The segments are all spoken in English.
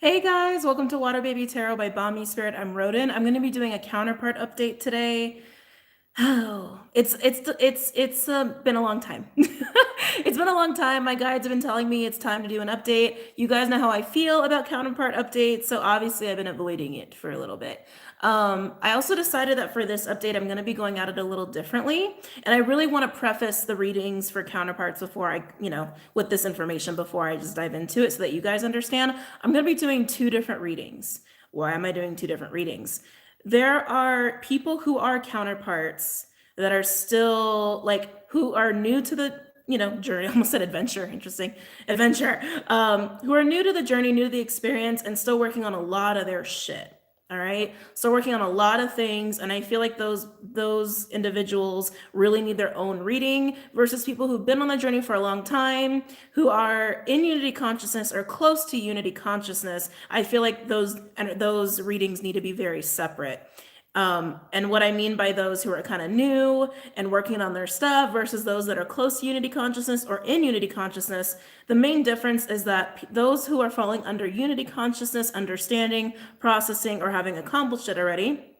Hey guys, welcome to WaterBaby Tarot by BOMISpirit. I'm Rodin. I'm going to be doing a counterpart update today. Oh, it's been a long time. It's been a long time. My guides have been telling me it's time to do an update. You guys know how I feel about counterpart updates, so obviously I've been avoiding it for a little bit. I also decided that for this update, I'm going to be going at it a little differently, and I really want to preface the readings for counterparts before I, with this information before I just dive into it so that you guys understand. I'm going to be doing two different readings. Why am I doing two different readings? There are people who are counterparts that are still who are new to the journey. I almost said adventure. Interesting. Adventure. Who are new to the journey, new to the experience, and still working on a lot of their shit. All right. So working on a lot of things. And I feel like those individuals really need their own reading versus people who've been on the journey for a long time, who are in unity consciousness or close to unity consciousness. I feel like those readings need to be very separate. And what I mean by those who are kind of new and working on their stuff versus those that are close to unity consciousness or in unity consciousness, the main difference is that those who are falling under unity consciousness, understanding, processing, or having accomplished it already,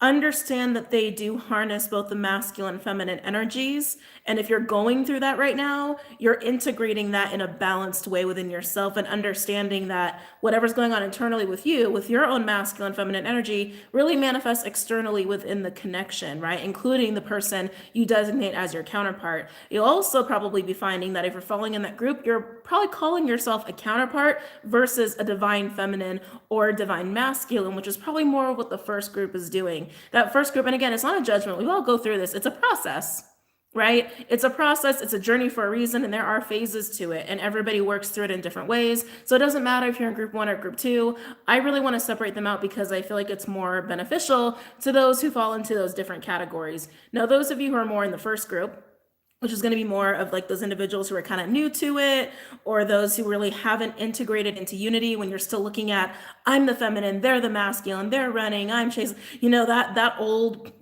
understand that they do harness both the masculine and feminine energies. And if you're going through that right now, you're integrating that in a balanced way within yourself and understanding that whatever's going on internally with you, with your own masculine, feminine energy, really manifests externally within the connection, right? Including the person you designate as your counterpart. You'll also probably be finding that if you're falling in that group, you're probably calling yourself a counterpart versus a divine feminine or divine masculine, which is probably more of what the first group is doing. That first group, and again, it's not a judgment. We all go through this. It's a process, right? It's a process. It's a journey for a reason, and there are phases to it, and everybody works through it in different ways. So it doesn't matter if you're in group 1 or group 2. I really want to separate them out because I feel like it's more beneficial to those who fall into those different categories. Now, those of you who are more in the first group, which is going to be more of like those individuals who are kind of new to it, or those who really haven't integrated into unity when you're still looking at, I'm the feminine, they're the masculine, they're running, I'm chasing, that old,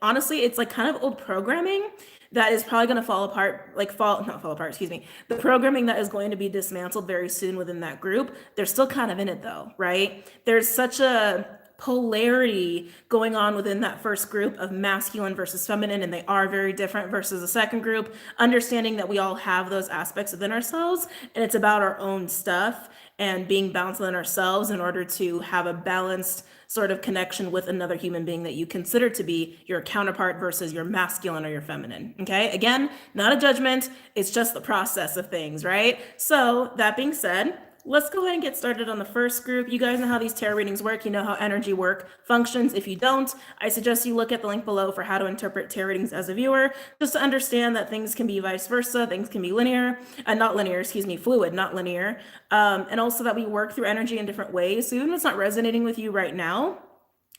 honestly, it's like kind of old programming that is probably going to fall apart, the programming that is going to be dismantled very soon within that group. They're still kind of in it though, right? There's such a polarity going on within that first group of masculine versus feminine, and they are very different versus the second group, understanding that we all have those aspects within ourselves, and it's about our own stuff and being balanced within ourselves in order to have a balanced sort of connection with another human being that you consider to be your counterpart versus your masculine or your feminine. Okay, again, not a judgment, it's just the process of things, right? So that being said, let's go ahead and get started on the first group. You guys know how these tarot readings work. You know how energy work functions. If you don't, I suggest you look at the link below for how to interpret tarot readings as a viewer, just to understand that things can be vice versa. Things can be linear, not linear, excuse me, fluid, not linear. And also that we work through energy in different ways. So even if it's not resonating with you right now,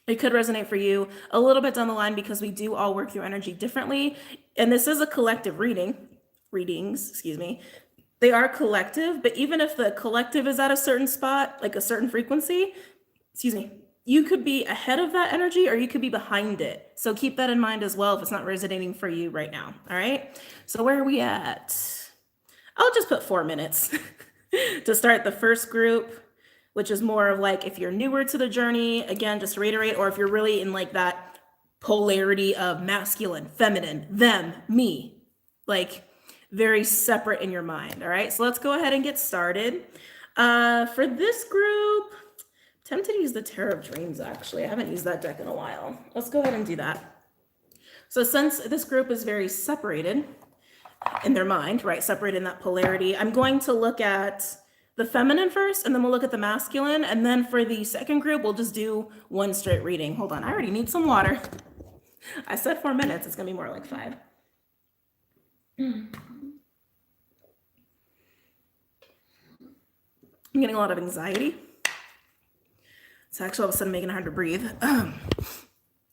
it could resonate for you a little bit down the line because we do all work through energy differently. And this is a collective readings, excuse me. They are collective, but even if the collective is at a certain spot, like a certain frequency, you could be ahead of that energy or you could be behind it. So keep that in mind as well if it's not resonating for you right now. All right. So where are we at? I'll just put 4 minutes to start the first group, which is more of like if you're newer to the journey, again, just to reiterate, or if you're really in like that polarity of masculine, feminine, them, me, like very separate in your mind. All right, so let's go ahead and get started. For this group, I'm tempted to use the Tarot of Dreams, actually. I haven't used that deck in a while. Let's go ahead and do that. So since this group is very separated in their mind, right, separated in that polarity, I'm going to look at the feminine first, and then we'll look at the masculine. And then for the second group, we'll just do one straight reading. Hold on, I already need some water. I said 4 minutes, it's gonna be more like 5. I'm getting a lot of anxiety. It's actually all of a sudden making it hard to breathe.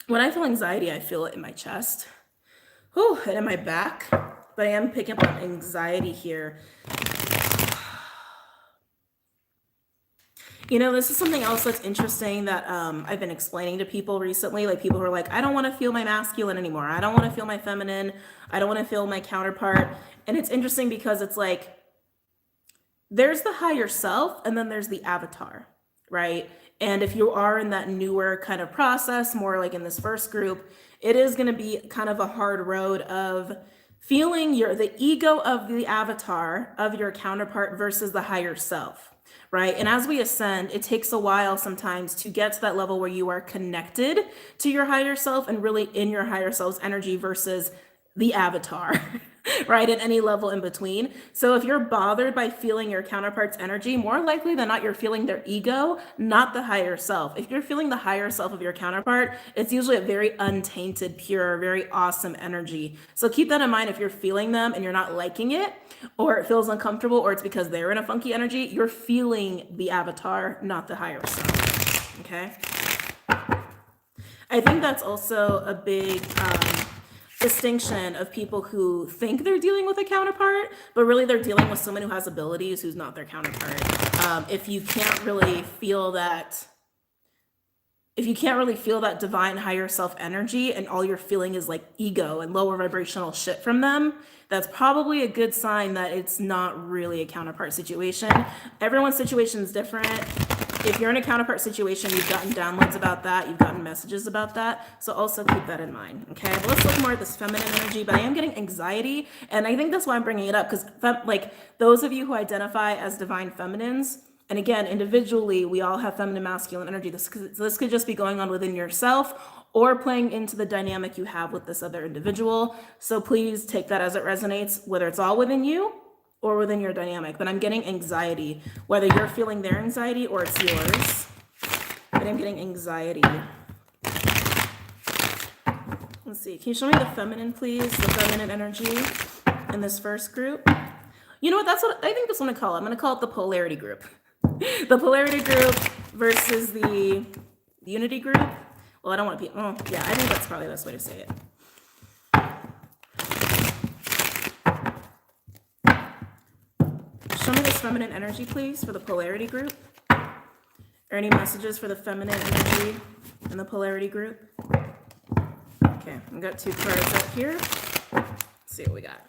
When I feel anxiety, I feel it in my chest, and in my back, but I am picking up on anxiety here. This is something else that's interesting that I've been explaining to people recently, like people who are like, I don't want to feel my masculine anymore. I don't want to feel my feminine. I don't want to feel my counterpart. And it's interesting because it's like, there's the higher self and then there's the avatar. right? And if you are in that newer kind of process, more like in this first group, it is going to be kind of a hard road of feeling the ego of the avatar of your counterpart versus the higher self, right? And as we ascend, it takes a while sometimes to get to that level where you are connected to your higher self and really in your higher self's energy versus the avatar, right? At any level in between. So if you're bothered by feeling your counterpart's energy, more likely than not, you're feeling their ego, not the higher self. If you're feeling the higher self of your counterpart, it's usually a very untainted, pure, very awesome energy. So keep that in mind if you're feeling them and you're not liking it, or it feels uncomfortable, or it's because they're in a funky energy, you're feeling the avatar, not the higher self, okay? I think that's also a big distinction of people who think they're dealing with a counterpart, but really they're dealing with someone who has abilities who's not their counterpart. If you can't really feel that divine higher self energy and all you're feeling is like ego and lower vibrational shit from them, that's probably a good sign that it's not really a counterpart situation. Everyone's situation is different. If you're in a counterpart situation, you've gotten downloads about that, you've gotten messages about that. So also keep that in mind, okay? But let's look more at this feminine energy, but I am getting anxiety. And I think that's why I'm bringing it up, because like those of you who identify as divine feminines, and again, individually, we all have feminine, masculine energy. This could just be going on within yourself or playing into the dynamic you have with this other individual. So please take that as it resonates, whether it's all within you or within your dynamic. But I'm getting anxiety, whether you're feeling their anxiety or it's yours. But I'm getting anxiety. Let's see, can you show me the feminine, please? The feminine energy in this first group. You know what, that's what I think that's what I'm gonna call it. I'm gonna call it the polarity group. The polarity group versus the unity group. Well, I don't want to be, oh yeah, I think that's probably the best way to say it. Show me this feminine energy, please, for the polarity group. Or any messages for the feminine energy in the polarity group? Okay, I've got 2 cards up here. Let's see what we got.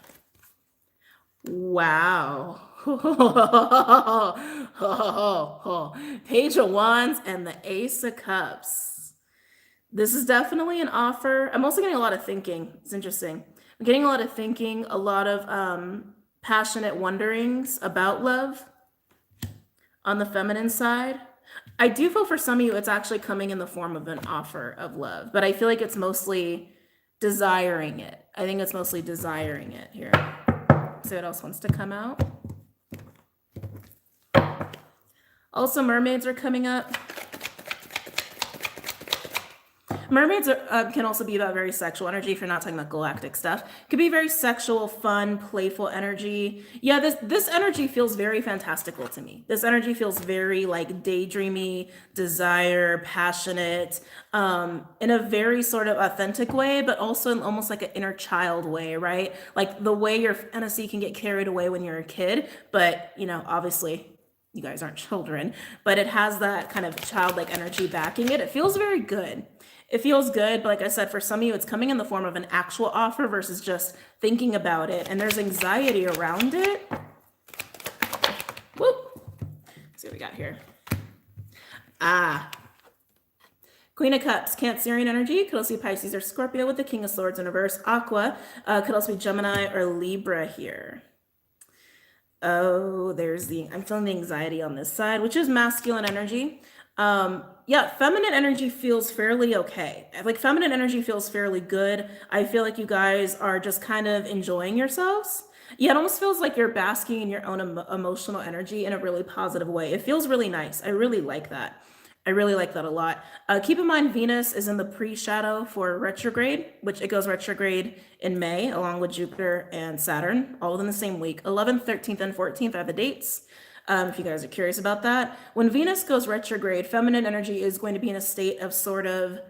Wow. Page of Wands and the Ace of Cups. This is definitely an offer. I'm also getting a lot of thinking. It's interesting. I'm getting a lot of thinking, a lot of passionate wonderings about love on the feminine side. I do feel for some of you, it's actually coming in the form of an offer of love, but I feel like it's mostly desiring it. I think it's mostly desiring it here. See what else wants to come out. Also, mermaids are coming up. Mermaids can also be about very sexual energy if you're not talking about galactic stuff. It could be very sexual, fun, playful energy. Yeah, this energy feels very fantastical to me. This energy feels very like daydreamy, desire, passionate, in a very sort of authentic way, but also in almost like an inner child way, right? Like the way your fantasy can get carried away when you're a kid, but you know, obviously you guys aren't children, but it has that kind of childlike energy backing it. It feels very good. It feels good, but like I said, for some of you, it's coming in the form of an actual offer versus just thinking about it. And there's anxiety around it. Whoop. Let's see what we got here. Queen of Cups, Cancerian energy. Could also be Pisces or Scorpio with the King of Swords in reverse. Aqua could also be Gemini or Libra here. Oh, I'm feeling the anxiety on this side, which is masculine energy. Yeah, feminine energy feels fairly okay. Like feminine energy feels fairly good. I feel like you guys are just kind of enjoying yourselves. Yeah, it almost feels like you're basking in your own emotional energy in a really positive way. It feels really nice. I really like that. I really like that a lot. Keep in mind, Venus is in the pre-shadow for retrograde, which it goes retrograde in May, along with Jupiter and Saturn, all within the same week. 11th, 13th, and 14th are the dates. If you guys are curious about that. When Venus goes retrograde, feminine energy is going to be in a state of sort of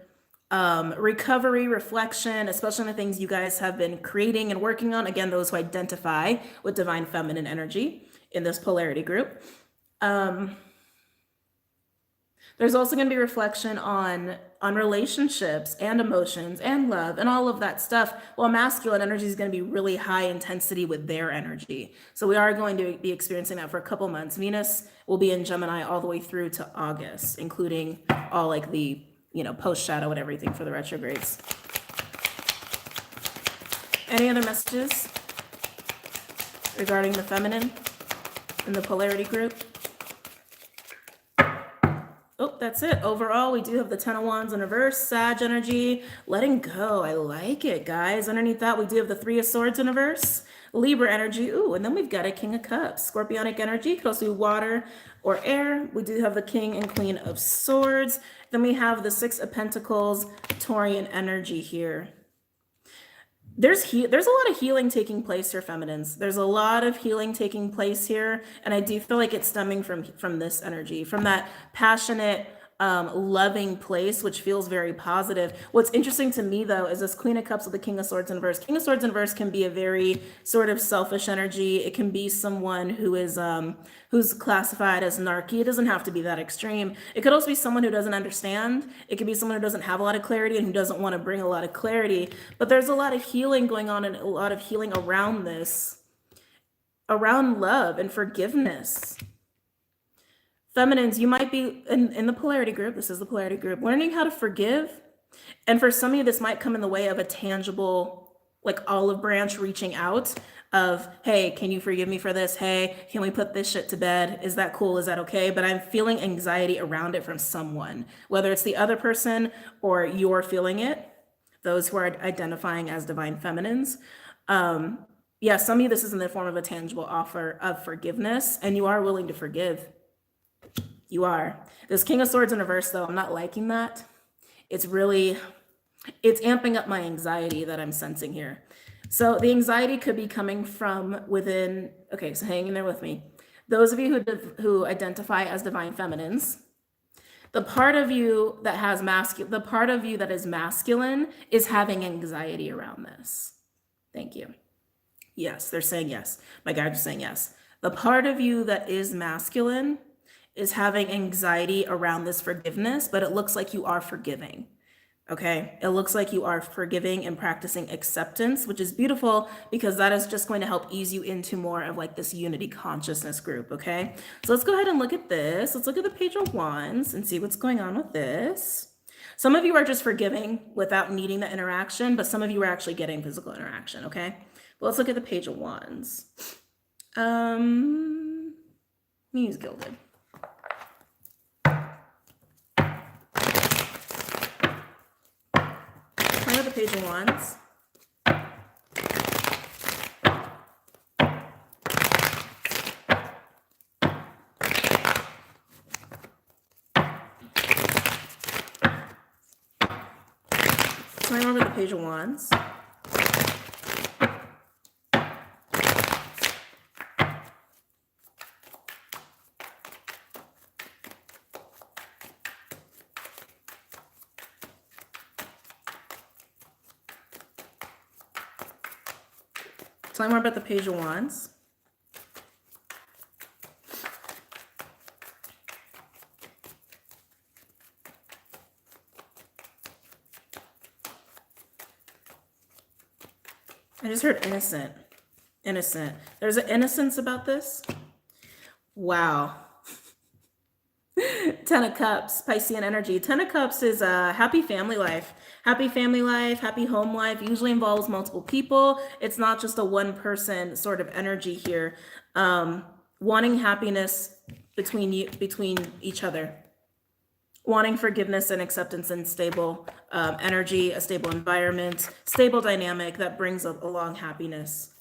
recovery, reflection, especially on the things you guys have been creating and working on. Again, those who identify with divine feminine energy in this polarity group. There's There's also going to be reflection on relationships and emotions and love and all of that stuff, while masculine energy is going to be really high intensity with their energy. So we are going to be experiencing that for a couple months. Venus will be in Gemini all the way through to August, including all like the, you know, post shadow and everything for the retrogrades. Any other messages regarding the feminine in the polarity group? Oh, that's it. Overall, we do have the Ten of Wands in reverse, Sag energy, letting go. I like it, guys. Underneath that, we do have the Three of Swords in reverse, Libra energy. Ooh, and then we've got a King of Cups. Scorpionic energy, could also be water or air. We do have the King and Queen of Swords. Then we have the Six of Pentacles, Taurian energy here. There's a lot of healing taking place here, feminines. There's a lot of healing taking place here, and I do feel like it's stemming from this energy, from that passionate, loving place, which feels very positive. What's interesting to me, though, is this Queen of Cups with the King of Swords in reverse. King of Swords in reverse can be a very sort of selfish energy. It can be someone who is who's classified as narky. It doesn't have to be that extreme. It could also be someone who doesn't understand. It could be someone who doesn't have a lot of clarity and who doesn't want to bring a lot of clarity. But there's a lot of healing going on and a lot of healing around this, around love and forgiveness. Feminines, you might be in the polarity group. This is the polarity group, learning how to forgive. And for some of you, this might come in the way of a tangible, like olive branch reaching out of, hey, can you forgive me for this? Hey, can we put this shit to bed? Is that cool? Is that okay? But I'm feeling anxiety around it from someone, whether it's the other person or you're feeling it, those who are identifying as divine feminines. Yeah, some of you, this is in the form of a tangible offer of forgiveness, and you are willing to forgive. You are. This King of Swords in reverse, though, I'm not liking that. It's amping up my anxiety that I'm sensing here. So the anxiety could be coming from within. Okay, so hang in there with me. Those of you who identify as divine feminines, the part of you that has the part of you that is masculine is having anxiety around this. Thank you. Yes, they're saying yes. My guides are saying yes. The part of you that is masculine is having anxiety around this forgiveness, but it looks like you are forgiving. Okay, it looks like you are forgiving and practicing acceptance, which is beautiful because that is just going to help ease you into more of like this unity consciousness group. Okay, so let's go ahead and look at this. Let's look at the Page of Wands and see what's going on with this. Some of you are just forgiving without needing the interaction, but some of you are actually getting physical interaction. Okay, but let's look at the Page of Wands. Muse Gilded. The Page of Wands. Turn over the Page of Wands. Tell me more about the Page of Wands. I just heard innocent. Innocent. There's an innocence about this. Wow. Ten of Cups, Piscean energy. Ten of Cups is a happy family life. Happy family life, happy home life, usually involves multiple people. It's not just a one person sort of energy here. Wanting happiness between each other. Wanting forgiveness and acceptance and stable energy, a stable environment, stable dynamic that brings along happiness.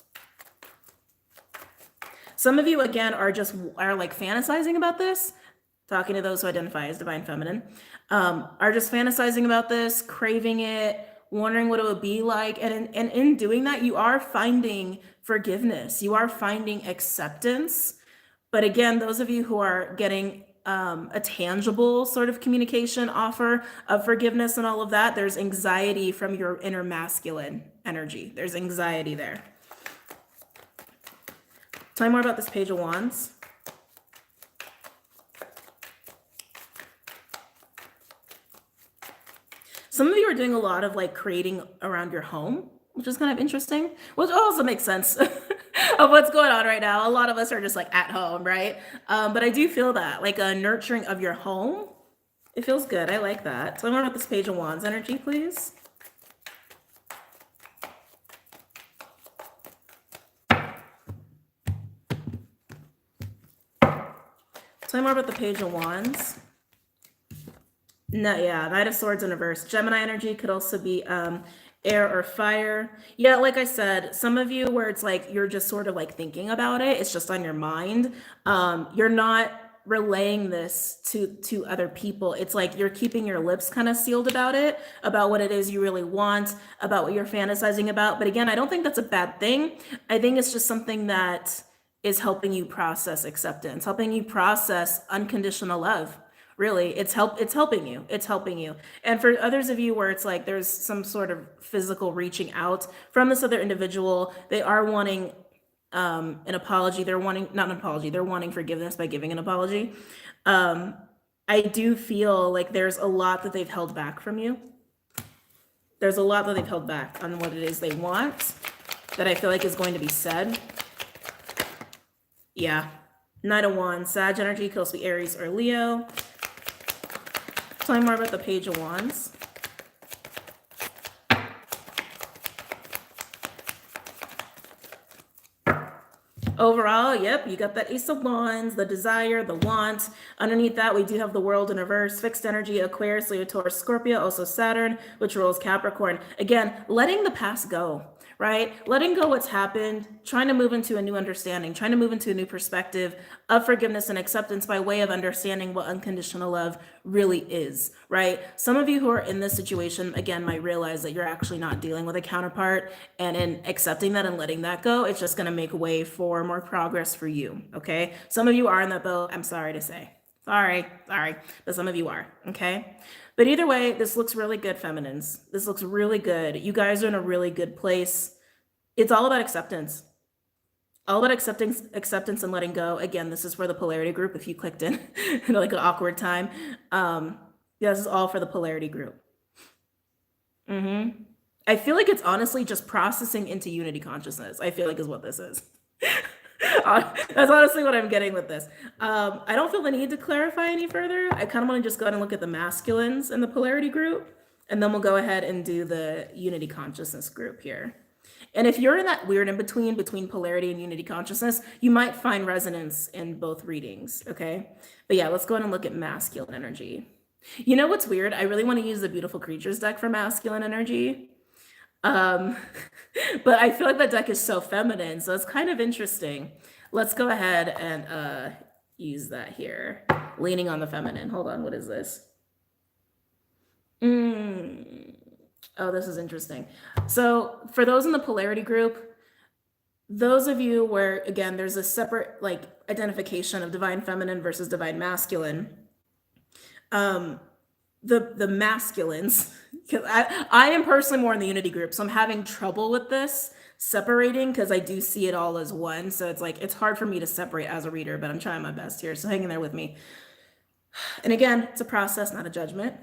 Some of you, again, are like fantasizing about this. Talking to those who identify as divine feminine, are just fantasizing about this, craving it, wondering what it would be like. And in doing that, you are finding forgiveness. You are finding acceptance. But again, those of you who are getting a tangible sort of communication offer of forgiveness and all of that, there's anxiety from your inner masculine energy. There's anxiety there. Tell me more about this Page of Wands. Some of you are doing a lot of like creating around your home, which is kind of interesting, which also makes sense of what's going on right now. A lot of us are just like at home, right? But I do feel that like a nurturing of your home. It feels good. I like that. So I'm going to this Page of Wands energy, please. Tell me more about the Page of Wands. No, yeah, Knight of Swords in reverse. Gemini energy could also be air or fire. Yeah, like I said, some of you where it's like you're just sort of like thinking about it, it's just on your mind. You're not relaying this to other people. It's like you're keeping your lips kind of sealed about it, about what it is you really want, about what you're fantasizing about. But again, I don't think that's a bad thing. I think it's just something that is helping you process acceptance, helping you process unconditional love. Really, it's helping you. It's helping you. And for others of you where it's like there's some sort of physical reaching out from this other individual, they are wanting an apology. They're wanting, not an apology, they're wanting forgiveness by giving an apology. I do feel like there's a lot that they've held back from you. There's a lot that they've held back on what it is they want that I feel like is going to be said. Yeah. Knight of Wands, Sag energy, could also be Aries or Leo. Tell me more about the Page of Wands. Overall, yep, you got that Ace of Wands, the desire, the want. Underneath that, we do have the World in reverse, fixed energy, Aquarius, Leo, Taurus, Scorpio, also Saturn, which rules Capricorn. Again, letting the past go, right? Letting go what's happened, trying to move into a new understanding, trying to move into a new perspective of forgiveness and acceptance by way of understanding what unconditional love really is, right? Some of you who are in this situation, again, might realize that you're actually not dealing with a counterpart, and in accepting that and letting that go, it's just going to make way for more progress for you, okay? Some of you are in that boat, I'm sorry to say. Sorry, but some of you are, okay? But either way, this looks really good, feminines. This looks really good. You guys are in a really good place. It's all about acceptance. All about acceptance and letting go. Again, this is for the polarity group. If you clicked in like an awkward time, yeah, this is all for the polarity group. I feel like it's honestly just processing into unity consciousness. I feel like is what this is. That's honestly what I'm getting with this. I don't feel the need to clarify any further. I kind of want to just go ahead and look at the masculines in the polarity group, and then we'll go ahead and do the unity consciousness group here. And if you're in that weird in between polarity and unity consciousness, you might find resonance in both readings, okay? But yeah, let's go ahead and look at masculine energy. You know what's weird? I really want to use the Beautiful Creatures deck for masculine energy. But I feel like that deck is so feminine, so it's kind of interesting. Let's go ahead and use that here. Leaning on the feminine. Hold on, what is this? Oh, this is interesting. So for those in the polarity group, those of you where, again, there's a separate like identification of divine feminine versus divine masculine, the masculines, because I am personally more in the unity group, so I'm having trouble with this separating because I do see it all as one. So it's like, it's hard for me to separate as a reader, but I'm trying my best here. So hang in there with me. And again, it's a process, not a judgment.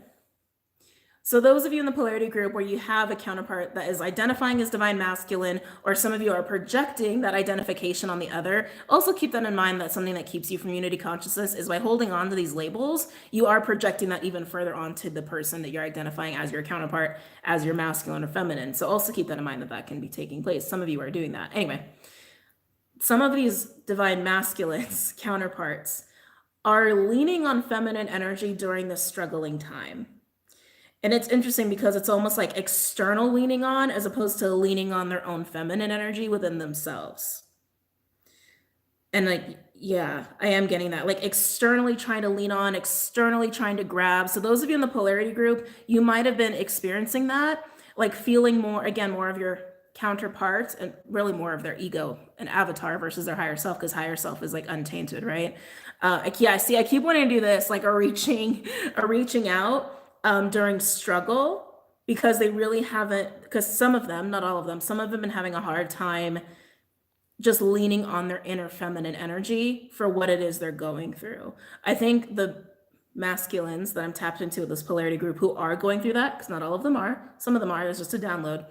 So those of you in the polarity group where you have a counterpart that is identifying as divine masculine, or some of you are projecting that identification on the other, also keep that in mind that something that keeps you from unity consciousness is by holding on to these labels, you are projecting that even further onto the person that you're identifying as your counterpart, as your masculine or feminine. So also keep that in mind that that can be taking place. Some of you are doing that. Anyway, some of these divine masculines counterparts are leaning on feminine energy during this struggling time. And it's interesting because it's almost like external leaning on as opposed to leaning on their own feminine energy within themselves. And like, yeah, I am getting that. Like externally trying to lean on, externally trying to grab. So those of you in the polarity group, you might have been experiencing that, like feeling more, again, more of your counterparts and really more of their ego and avatar versus their higher self, because higher self is like untainted, right? Yeah, see, I keep wanting to do this, like a reaching out during struggle, because they really haven't, because some of them, not all of them, some of them have been having a hard time just leaning on their inner feminine energy for what it is they're going through. I think the masculines that I'm tapped into with this polarity group who are going through that, because not all of them are. Some of them are. It's just a download.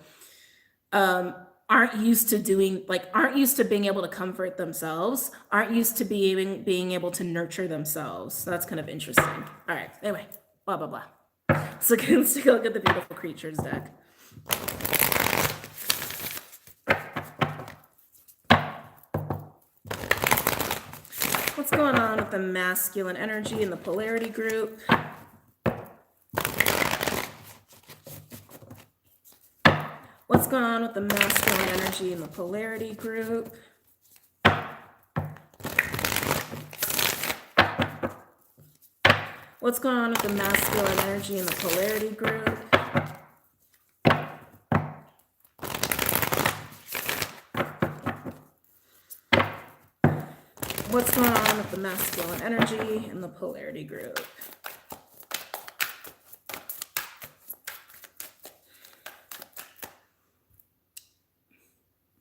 Aren't used to being able to comfort themselves, aren't used to being able to nurture themselves. So that's kind of interesting. All right. Anyway, blah, blah, blah. So let's take a look at the beautiful creatures deck. What's going on with the masculine energy in the polarity group? What's going on with the masculine energy in the polarity group? What's going on with the masculine energy in the polarity group? What's going on with the masculine energy in the polarity group?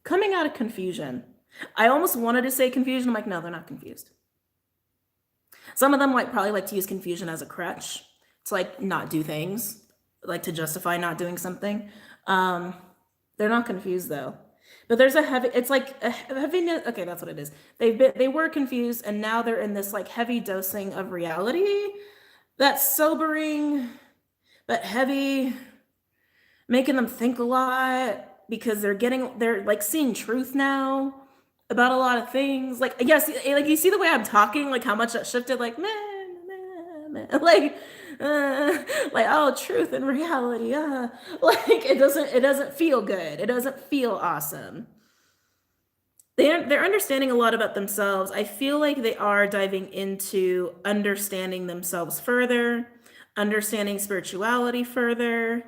Coming out of confusion. I almost wanted to say confusion. I'm like, no, they're not confused. Some of them probably like to use confusion as a crutch to like not do things, like to justify not doing something. They're not confused though. But there's it's like a heaviness. Okay, that's what it is. They were confused, and now they're in this like heavy dosing of reality that's sobering but heavy, making them think a lot because they're like seeing truth now about a lot of things. Like, yes, like you see the way I'm talking, like how much that shifted, like like oh, truth and reality, like it doesn't feel good, it doesn't feel awesome. They're understanding a lot about themselves. I feel like they are diving into understanding themselves further, understanding spirituality further.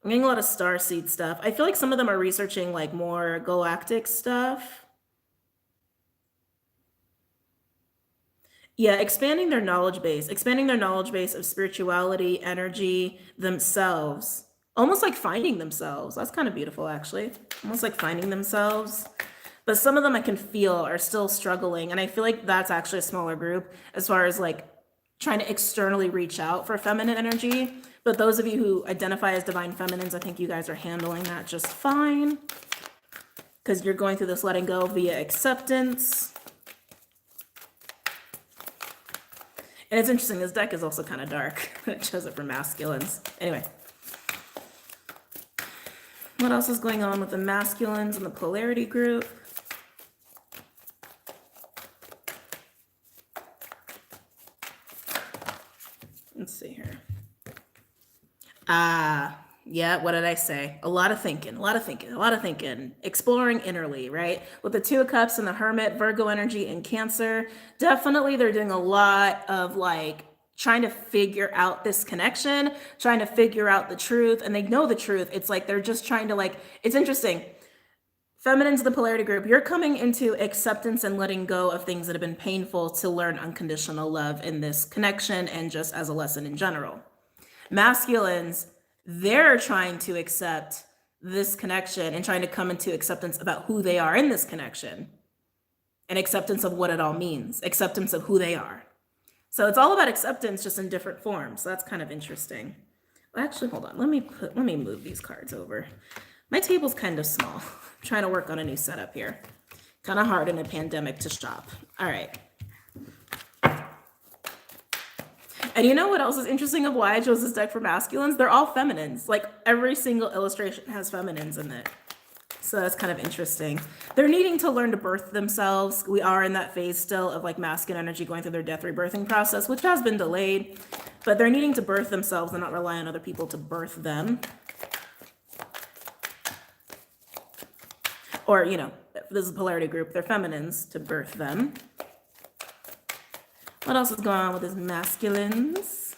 I'm getting a lot of starseed stuff. I feel like some of them are researching like more galactic stuff. Yeah, expanding their knowledge base of spirituality, energy, themselves, almost like finding themselves. That's kind of beautiful, actually. Almost like finding themselves. But some of them I can feel are still struggling. And I feel like that's actually a smaller group as far as like trying to externally reach out for feminine energy. But those of you who identify as divine feminines, I think you guys are handling that just fine, because you're going through this letting go via acceptance. And it's interesting, this deck is also kind of dark. It shows it for masculines. Anyway. What else is going on with the masculines in the polarity group? Let's see here. Yeah, what did I say? A lot of thinking. Exploring innerly, right? With the Two of Cups and the Hermit, Virgo energy and Cancer, definitely they're doing a lot of like trying to figure out this connection, trying to figure out the truth, and they know the truth. It's like they're just trying to like, it's interesting. Feminines of the polarity group, you're coming into acceptance and letting go of things that have been painful to learn unconditional love in this connection and just as a lesson in general. Masculines, they're trying to accept this connection and trying to come into acceptance about who they are in this connection and acceptance of what it all means, acceptance of who they are. So it's all about acceptance, just in different forms. So that's kind of interesting. Well, actually, hold on. Let me move these cards over. My table's kind of small. I'm trying to work on a new setup here. Kind of hard in a pandemic to shop. All right. And you know what else is interesting of why I chose this deck for masculines? They're all feminines. Like every single illustration has feminines in it. So that's kind of interesting. They're needing to learn to birth themselves. We are in that phase still of like masculine energy going through their death rebirthing process, which has been delayed, but they're needing to birth themselves and not rely on other people to birth them. Or, you know, this is a polarity group, they're feminines to birth them. What else is going on with these masculines?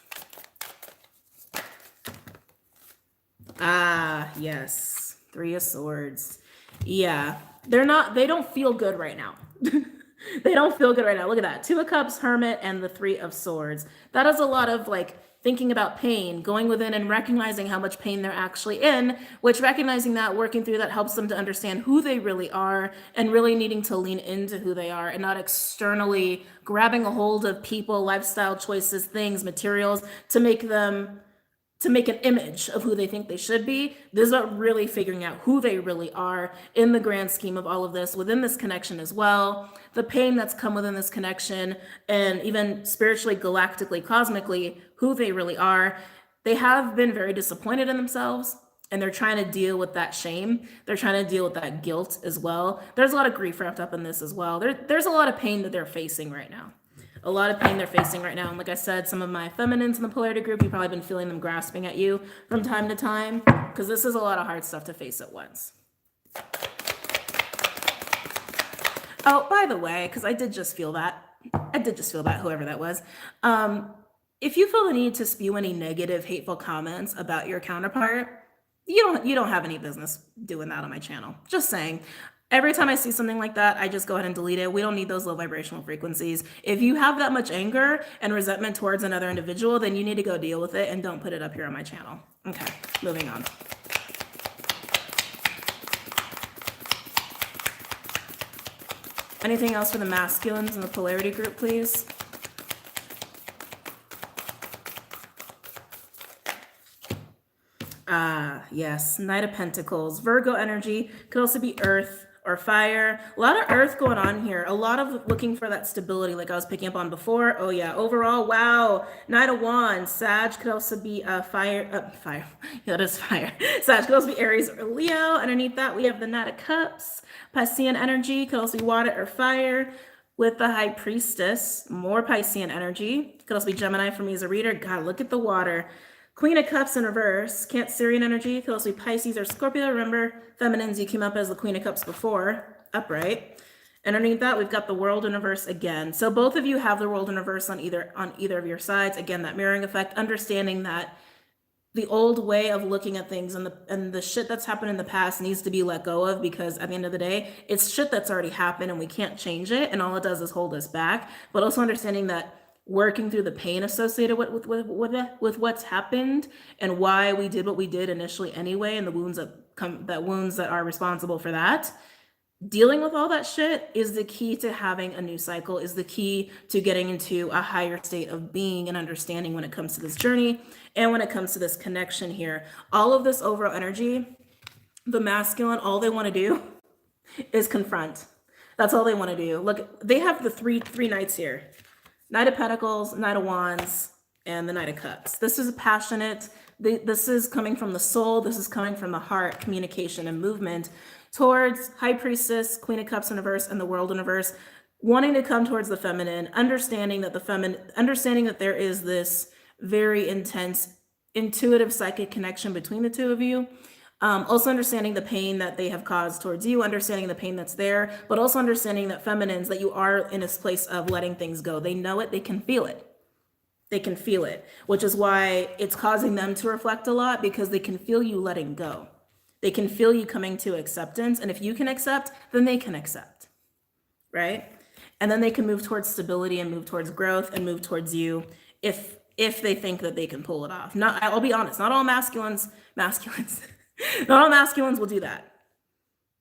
Ah, yes. Three of Swords. Yeah. They don't feel good right now. They don't feel good right now. Look at that. Two of Cups, Hermit, and the Three of Swords. That is a lot of like thinking about pain, going within and recognizing how much pain they're actually in, which recognizing that, working through that helps them to understand who they really are and really needing to lean into who they are and not externally grabbing a hold of people, lifestyle choices, things, materials to make an image of who they think they should be. This is about really figuring out who they really are in the grand scheme of all of this, within this connection as well. The pain that's come within this connection, and even spiritually, galactically, cosmically, who they really are. They have been very disappointed in themselves, and they're trying to deal with that shame. They're trying to deal with that guilt as well. There's a lot of grief wrapped up in this as well. There's a lot of pain that they're facing right now. A lot of pain they're facing right now. And like I said, some of my feminines in the polarity group, you've probably been feeling them grasping at you from time to time, because this is a lot of hard stuff to face at once. Oh, by the way, because I did just feel that, whoever that was. If you feel the need to spew any negative, hateful comments about your counterpart, you don't have any business doing that on my channel. Just saying. Every time I see something like that, I just go ahead and delete it. We don't need those low vibrational frequencies. If you have that much anger and resentment towards another individual, then you need to go deal with it and don't put it up here on my channel. Okay, moving on. Anything else for the masculines in the polarity group, please? Yes, Knight of Pentacles. Virgo energy could also be earth or fire. A lot of earth going on here. A lot of looking for that stability like I was picking up on before. Oh yeah, overall, wow. Knight of Wands. Sag could also be fire. Yeah, that is fire. Sag could also be Aries or Leo. Underneath that, we have the Knight of Cups. Piscean energy could also be water or fire. With the High Priestess, more Piscean energy. Could also be Gemini for me as a reader. God, look at the water. Queen of Cups in reverse, Cancerian energy, could also be Pisces or Scorpio. Remember, feminines, you came up as the Queen of Cups before, upright. And underneath that, we've got the World in reverse again. So both of you have the World in reverse on either of your sides. Again, that mirroring effect, understanding that the old way of looking at things and the shit that's happened in the past needs to be let go of, because at the end of the day, it's shit that's already happened and we can't change it, and all it does is hold us back. But also understanding that working through the pain associated with what's happened and why we did what we did initially anyway, and the wounds that are responsible for that. Dealing with all that shit is the key to having a new cycle, is the key to getting into a higher state of being and understanding when it comes to this journey and when it comes to this connection here. All of this overall energy, the masculine, all they want to do is confront. That's all they want to do. Look, they have the three knights here. Knight of Pentacles, Knight of Wands, and the Knight of Cups. This is passionate. This is coming from the soul. This is coming from the heart, communication and movement towards High Priestess, Queen of Cups in reverse, and the World in reverse, wanting to come towards the feminine, understanding that there is this very intense, intuitive psychic connection between the two of you. Also understanding the pain that they have caused towards you, understanding the pain that's there, but also understanding that feminines, that you are in a place of letting things go. They know it, they can feel it. They can feel it, which is why it's causing them to reflect a lot, because they can feel you letting go. They can feel you coming to acceptance. And if you can accept, then they can accept, right? And then they can move towards stability and move towards growth and move towards you if they think that they can pull it off. I'll be honest, not all masculines not all masculines will do that.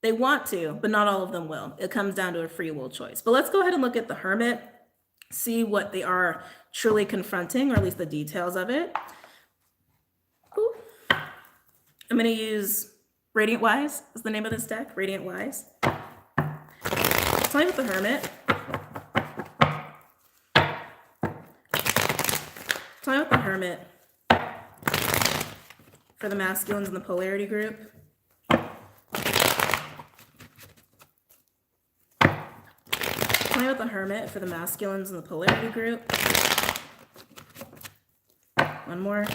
They want to, but not all of them will. It comes down to a free will choice. But let's go ahead and look at the Hermit, see what they are truly confronting, or at least the details of it. Ooh. I'm going to use Radiant Wise is the name of this deck, Radiant Wise. Tell me about the Hermit. Tell me about the Hermit for the masculines in the polarity group. Tell me about the Hermit for the masculines in the polarity group. One more.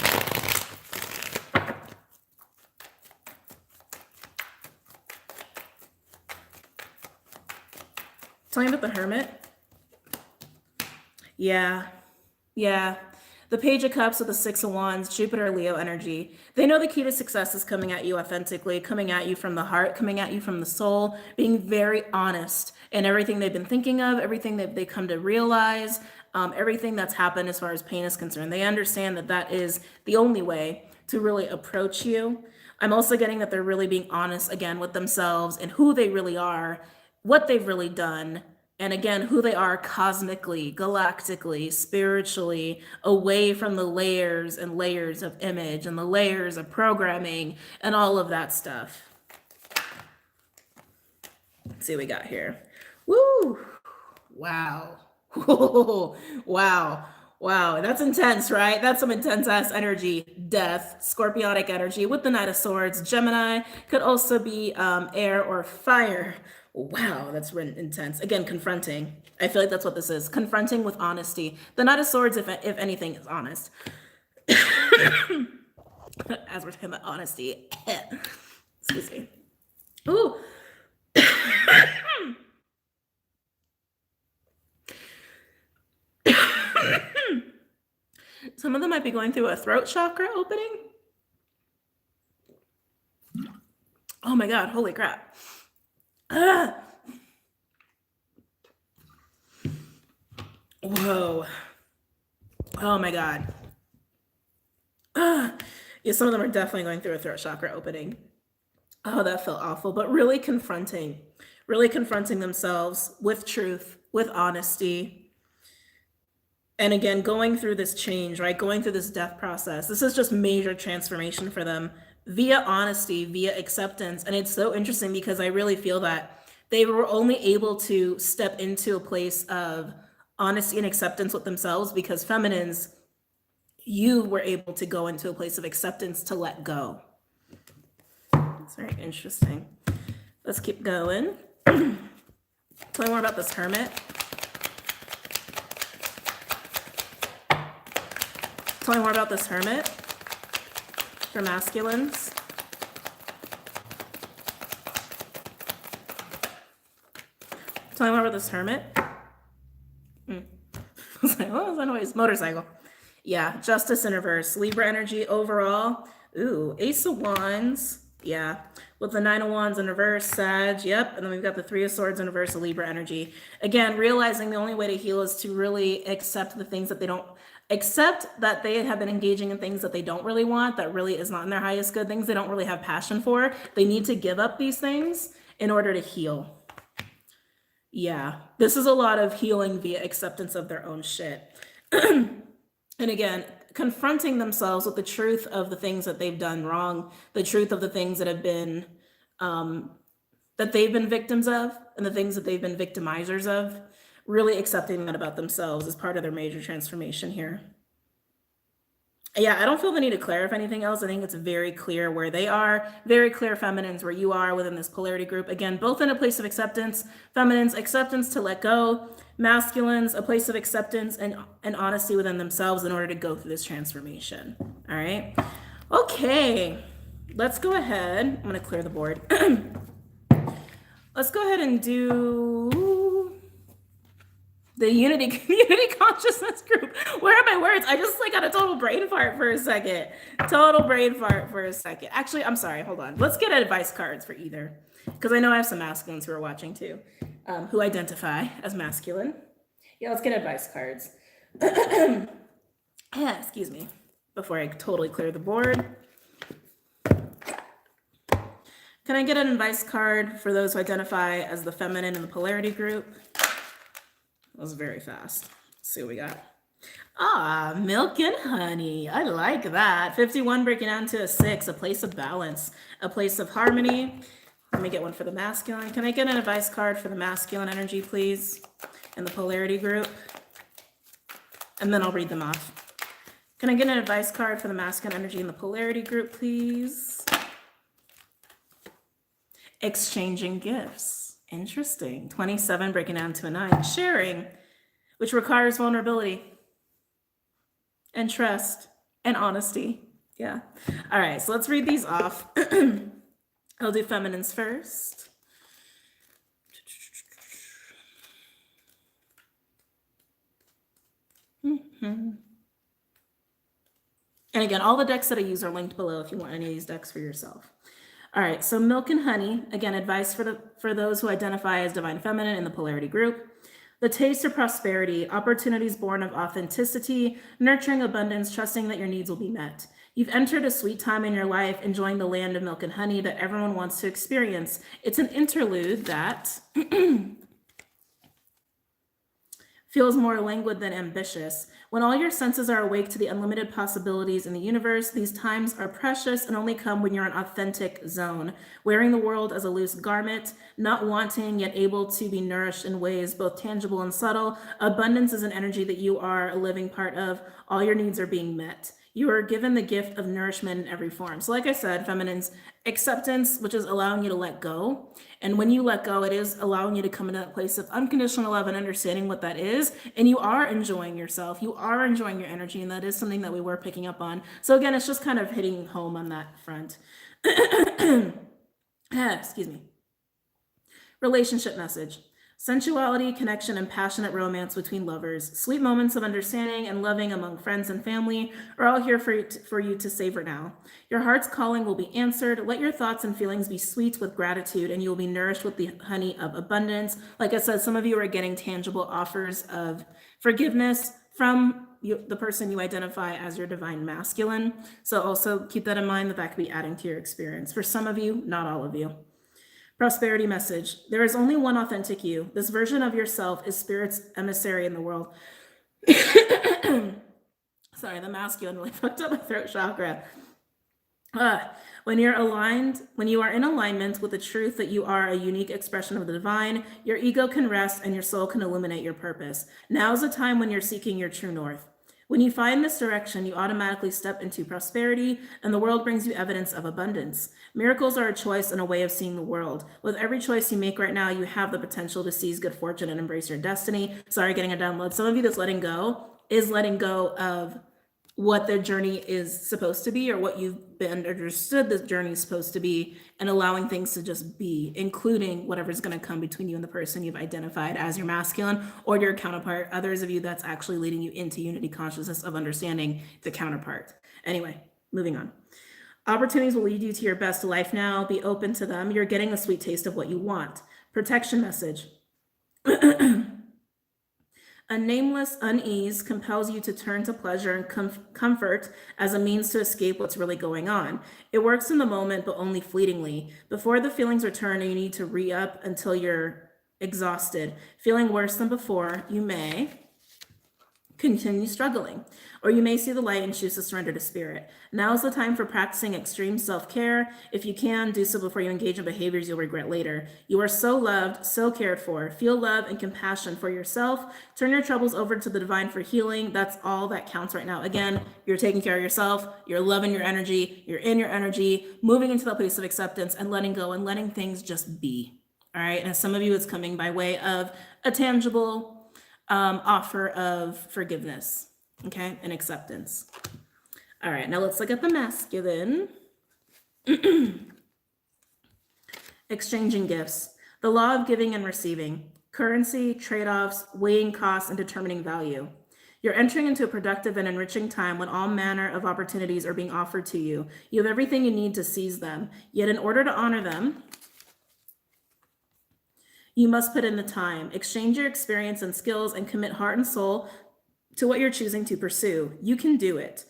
Tell me about the Hermit. Yeah. The Page of Cups with the Six of Wands, Jupiter, Leo energy. They know the key to success is coming at you authentically, coming at you from the heart, coming at you from the soul, being very honest in everything they've been thinking of, everything that they come to realize, everything that's happened as far as pain is concerned. They understand that that is the only way to really approach you. I'm also getting that they're really being honest again with themselves and who they really are, what they've really done, and again, who they are cosmically, galactically, spiritually, away from the layers and layers of image and the layers of programming and all of that stuff. Let's see what we got here. Woo! Wow. Wow. Wow. That's intense, right? That's some intense ass energy. Death, scorpionic energy with the Knight of Swords. Gemini could also be air or fire. Wow, that's intense. Again, confronting. I feel like that's what this is. Confronting with honesty. The Knight of Swords, if anything, is honest. As we're talking about honesty. Excuse me. Ooh. Some of them might be going through a throat chakra opening. Oh my God, holy crap. Whoa. Oh my God. Yeah, some of them are definitely going through a throat chakra opening. Oh, that felt awful, but really confronting themselves with truth, with honesty. And again, going through this change, right? Going through this death process. This is just major transformation for them via honesty, via acceptance. And it's so interesting because I really feel that they were only able to step into a place of honesty and acceptance with themselves because feminines, you were able to go into a place of acceptance to let go. It's very interesting. Let's keep going. Tell me more about this Hermit. Tell me more about this Hermit for masculines. Tell me more about this Hermit. I was like, what was that noise? Motorcycle. Yeah, Justice in reverse. Libra energy overall. Ooh, Ace of Wands. Yeah, with the Nine of Wands in reverse, Sag. Yep, and then we've got the Three of Swords in reverse, Libra energy. Again, realizing the only way to heal is to really accept the things that they don't accept, that they have been engaging in things that they don't really want, that really is not in their highest good, things they don't really have passion for. They need to give up these things in order to heal. Yeah, this is a lot of healing via acceptance of their own shit. And again, confronting themselves with the truth of the things that they've done wrong, the truth of the things that have been, that they've been victims of, and the things that they've been victimizers of, really accepting that about themselves is part of their major transformation here. Yeah, I don't feel the need to clarify anything else. I think it's very clear where they are, very clear feminines where you are within this polarity group. Again, both in a place of acceptance, feminines, acceptance to let go, masculines, a place of acceptance and honesty within themselves in order to go through this transformation. All right. Okay, let's go ahead. I'm going to clear the board. Let's go ahead and do the Unity Consciousness group. Where are my words? I just like got a total brain fart for a second. Actually, I'm sorry. Hold on. Let's get advice cards for either, because I know I have some masculines who are watching too, who identify as masculine. Yeah, let's get advice cards. Excuse me. Before I totally clear the board. Can I get an advice card for those who identify as the feminine in the polarity group? That was very fast. Let's see what we got. Ah, milk and honey. I like that. 51 breaking down to a 6, a place of balance, a place of harmony. Let me get one for the masculine. Can I get an advice card for the masculine energy, please, in the polarity group? And then I'll read them off. Can I get an advice card for the masculine energy in the polarity group, please? Exchanging gifts. Interesting. 27 breaking down to a 9. Sharing, which requires vulnerability and trust and honesty. Yeah. All right, so let's read these off. I'll do feminines first. And again, all the decks that I use are linked below if you want any of these decks for yourself. All right, so milk and honey, again, advice for those who identify as divine feminine in the polarity group. The taste of prosperity, opportunities born of authenticity, nurturing abundance, trusting that your needs will be met. You've entered a sweet time in your life, enjoying the land of milk and honey that everyone wants to experience. It's an interlude that feels more languid than ambitious. When all your senses are awake to the unlimited possibilities in the universe, these times are precious and only come when you're in authentic zone, wearing the world as a loose garment, not wanting yet able to be nourished in ways both tangible and subtle. Abundance is an energy that you are a living part of. All your needs are being met. You are given the gift of nourishment in every form. So like I said, feminines, acceptance, which is allowing you to let go. And when you let go, it is allowing you to come into that place of unconditional love and understanding what that is. And you are enjoying yourself. You are enjoying your energy. And that is something that we were picking up on. So again, it's just kind of hitting home on that front. Excuse me. Relationship message. Sensuality, connection, and passionate romance between lovers. Sweet moments of understanding and loving among friends and family are all here for you to savor now. Your heart's calling will be answered. Let your thoughts and feelings be sweet with gratitude, and you will be nourished with the honey of abundance. Like I said, some of you are getting tangible offers of forgiveness from the person you identify as your divine masculine. So also keep that in mind that could be adding to your experience. For some of you, not all of you. Prosperity message. There is only one authentic you. This version of yourself is spirit's emissary in the world. Sorry, the masculine really fucked up my throat chakra. When you are in alignment with the truth that you are a unique expression of the divine, your ego can rest and your soul can illuminate your purpose. Now is the time when you're seeking your true north. When you find this direction, you automatically step into prosperity, and the world brings you evidence of abundance. Miracles are a choice and a way of seeing the world. With every choice you make right now, you have the potential to seize good fortune and embrace your destiny. Sorry, getting a download. Some of you that's letting go is letting go of what their journey is supposed to be, or what you've been understood the journey is supposed to be, and allowing things to just be, including whatever's going to come between you and the person you've identified as your masculine or your counterpart. Others of you, that's actually leading you into unity consciousness of understanding the counterpart. Anyway, moving on. Opportunities will lead you to your best life now. Be open to them. You're getting a sweet taste of what you want. Protection message. A nameless unease compels you to turn to pleasure and comfort as a means to escape what's really going on. It works in the moment, but only fleetingly. Before the feelings return, you need to re-up until you're exhausted. Feeling worse than before, you may continue struggling, or you may see the light and choose to surrender to spirit. Now is the time for practicing extreme self-care. If you can, do so before you engage in behaviors you'll regret later. You are so loved, so cared for. Feel love and compassion for yourself. Turn your troubles over to the divine for healing. That's all that counts right now. Again, you're taking care of yourself, you're loving your energy, you're in your energy, moving into that place of acceptance and letting go and letting things just be. All right, and some of you, it's coming by way of a tangible offer of forgiveness, okay, and acceptance. All right, now let's look at the masculine. Exchanging gifts, the law of giving and receiving, currency, trade-offs, weighing costs, and determining value. You're entering into a productive and enriching time when all manner of opportunities are being offered to you. You have everything you need to seize them, yet in order to honor them, you must put in the time, exchange your experience and skills, and commit heart and soul to what you're choosing to pursue. You can do it.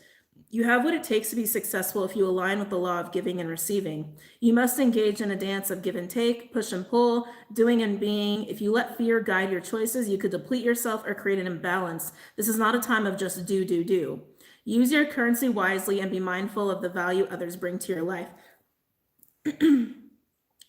You have what it takes to be successful if you align with the law of giving and receiving. You must engage in a dance of give and take, push and pull, doing and being. If you let fear guide your choices, you could deplete yourself or create an imbalance. This is not a time of just do. Use your currency wisely and be mindful of the value others bring to your life.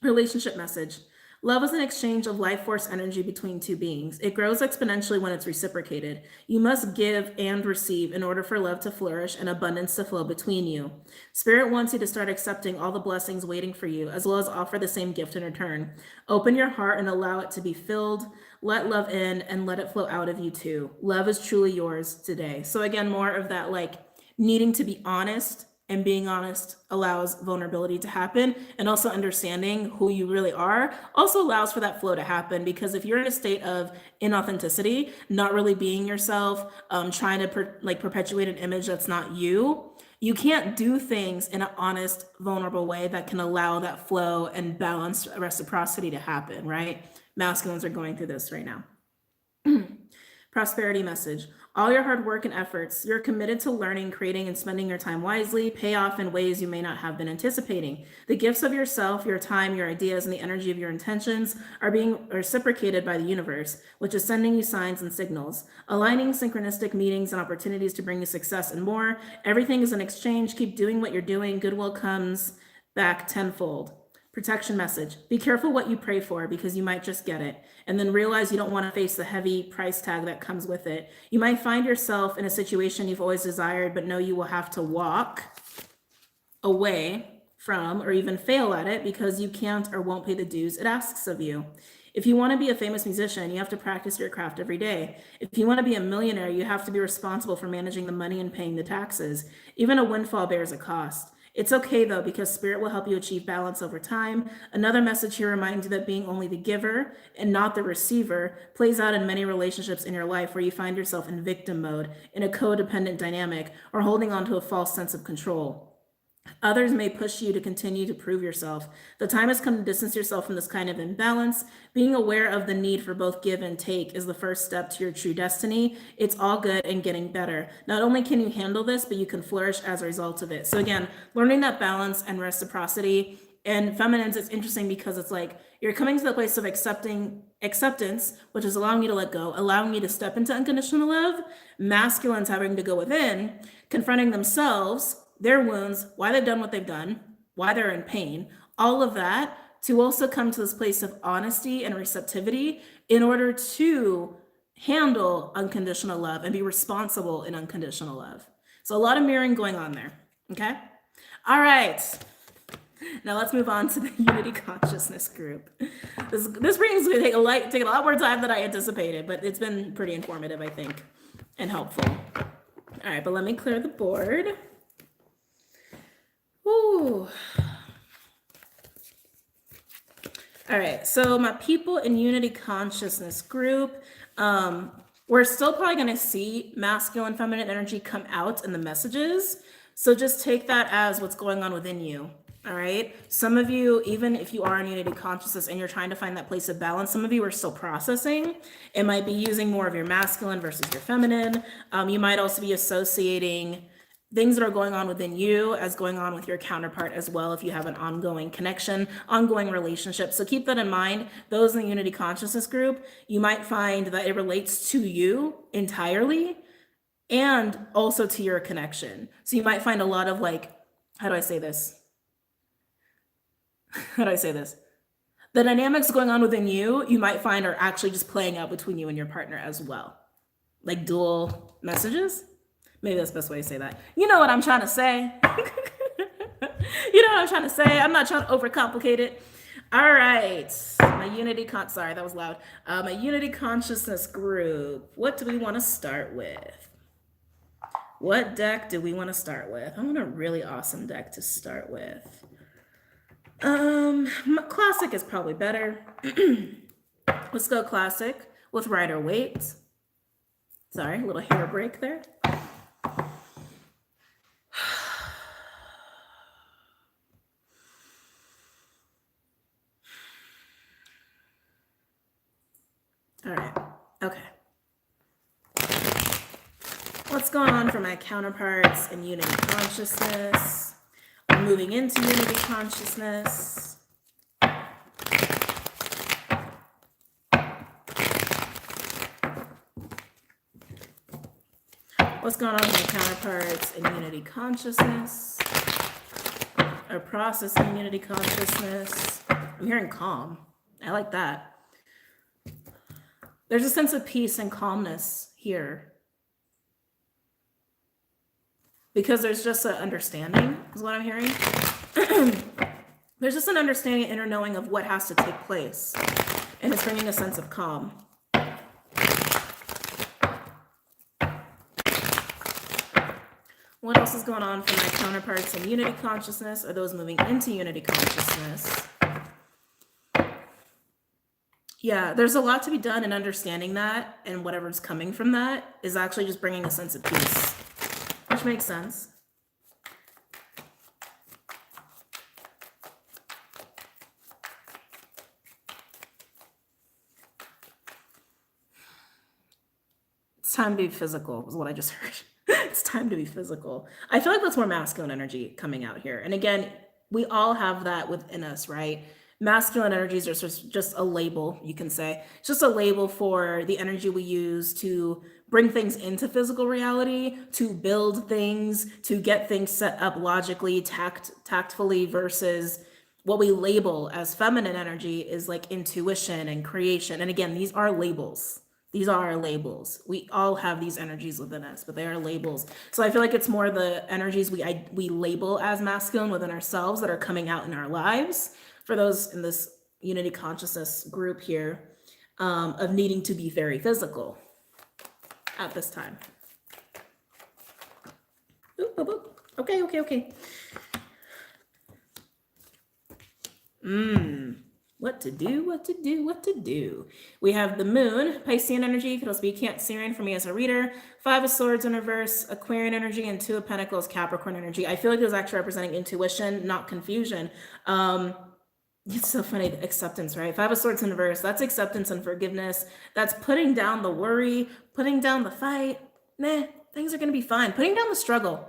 Relationship message. Love is an exchange of life force energy between two beings. It grows exponentially when it's reciprocated. You must give and receive in order for love to flourish and abundance to flow between you. Spirit wants you to start accepting all the blessings waiting for you, as well as offer the same gift in return. Open your heart and allow it to be filled. Let love in and let it flow out of you too. Love is truly yours today. So again, more of that like needing to be honest. And being honest allows vulnerability to happen, and also understanding who you really are also allows for that flow to happen. Because if you're in a state of inauthenticity, not really being yourself, trying to perpetuate an image that's not you, You can't do things in an honest, vulnerable way that can allow that flow and balanced reciprocity to happen, right? Masculines are going through this right now. Prosperity message. All your hard work and efforts, you're committed to learning, creating, and spending your time wisely, pay off in ways you may not have been anticipating. The gifts of yourself, your time, your ideas, and the energy of your intentions are being reciprocated by the universe, which is sending you signs and signals, aligning synchronistic meetings and opportunities to bring you success and more. Everything is an exchange. Keep doing what you're doing. Goodwill comes back tenfold. Protection message. Be careful what you pray for because you might just get it and then realize you don't want to face the heavy price tag that comes with it. You might find yourself in a situation you've always desired, but know you will have to walk away from or even fail at it because you can't or won't pay the dues it asks of you. If you want to be a famous musician, you have to practice your craft every day. If you want to be a millionaire, you have to be responsible for managing the money and paying the taxes. Even a windfall bears a cost. It's okay though, because spirit will help you achieve balance over time. Another message here reminds you that being only the giver and not the receiver plays out in many relationships in your life where you find yourself in victim mode, in a codependent dynamic, or holding on to a false sense of control. Others may push you to continue to prove yourself. The time has come to distance yourself from this kind of imbalance. Being aware of the need for both give and take is the first step to your true destiny. It's all good and getting better. Not only can you handle this, but you can flourish as a result of it. So again, learning that balance and reciprocity. And feminines, it's interesting because it's like you're coming to the place of acceptance, which is allowing you to let go, allowing you to step into unconditional love. Masculines having to go within, confronting themselves, their wounds, why they've done what they've done, why they're in pain, all of that, to also come to this place of honesty and receptivity in order to handle unconditional love and be responsible in unconditional love. So a lot of mirroring going on there, okay? All right, now let's move on to the Unity Consciousness group. This brings me to take a lot more time than I anticipated, but it's been pretty informative, I think, and helpful. All right, but let me clear the board. Ooh. All right, so my people in Unity Consciousness group, we're still probably going to see masculine, feminine energy come out in the messages. So just take that as what's going on within you. All right. Some of you, even if you are in Unity Consciousness and you're trying to find that place of balance, some of you are still processing. It might be using more of your masculine versus your feminine. You might also be associating things that are going on within you as going on with your counterpart as well, if you have an ongoing connection, ongoing relationship. So keep that in mind. Those in the Unity Consciousness group, you might find that it relates to you entirely and also to your connection. So you might find a lot of like, how do I say this? The dynamics going on within you, you might find are actually just playing out between you and your partner as well. Like dual messages. Maybe that's the best way to say that. You know what I'm trying to say. You know what I'm trying to say. I'm not trying to overcomplicate it. All right. My Unity Consciousness group. What do we want to start with? What deck do we want to start with? I want a really awesome deck to start with. Classic is probably better. Let's go classic with Rider-Waite. Sorry, a little hair break there. All right, okay. What's going on for my counterparts in Unity Consciousness? I'm moving into Unity Consciousness. What's going on with my counterparts in Unity Consciousness? Or processing Unity Consciousness? I'm hearing calm. I like that. There's a sense of peace and calmness here. Because there's just an understanding, is what I'm hearing. There's just an understanding, inner knowing of what has to take place. And it's bringing a sense of calm. What else is going on for my counterparts in Unity Consciousness, or those moving into Unity Consciousness? Yeah, there's a lot to be done in understanding that, and whatever's coming from that is actually just bringing a sense of peace, which makes sense. It's time to be physical, is what I just heard. It's time to be physical. I feel like that's more masculine energy coming out here. And again, we all have that within us, right? Masculine energies are just a label, you can say. It's just a label for the energy we use to bring things into physical reality, to build things, to get things set up logically, tactfully, versus what we label as feminine energy is like intuition and creation. And again, these are labels. These are our labels. We all have these energies within us, but they are labels. So I feel like it's more the energies we label as masculine within ourselves that are coming out in our lives. For those in this unity consciousness group here, of needing to be very physical at this time. Oop, oop, oop. Okay. What to do. We have the moon, Piscean energy, could also be Cancerian for me as a reader, 5 of Swords in reverse, Aquarian energy, and 2 of Pentacles, Capricorn energy. I feel like this is actually representing intuition, not confusion. It's so funny, acceptance, right? 5 of Swords in reverse, that's acceptance and forgiveness. That's putting down the worry, putting down the fight. Things are going to be fine. Putting down the struggle.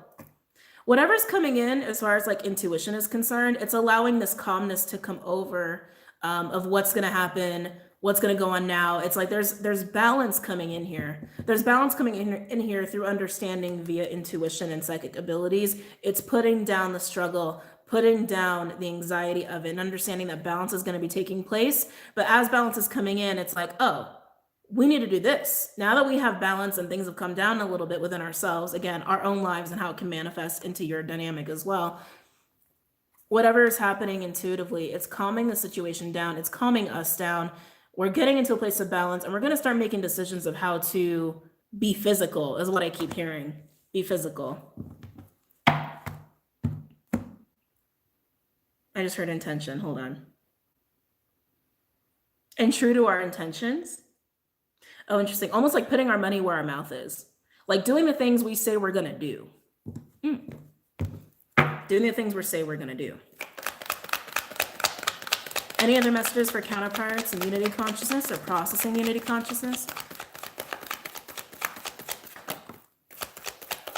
Whatever's coming in as far as like intuition is concerned, it's allowing this calmness to come over of what's going to happen, what's going to go on now. It's like there's balance coming in here. There's balance coming in here through understanding via intuition and psychic abilities. It's putting down the struggle, putting down the anxiety of it, and understanding that balance is going to be taking place. But as balance is coming in, it's like, oh, we need to do this. Now that we have balance and things have come down a little bit within ourselves, again, our own lives and how it can manifest into your dynamic as well. Whatever is happening intuitively, it's calming the situation down. It's calming us down. We're getting into a place of balance, and we're going to start making decisions of how to be physical, is what I keep hearing. Be physical. I just heard intention. Hold on. And true to our intentions. Oh, interesting. Almost like putting our money where our mouth is. Like doing the things we say we're going to do. Doing the things we say we're going to do. Any other messages for counterparts and unity consciousness or processing unity consciousness?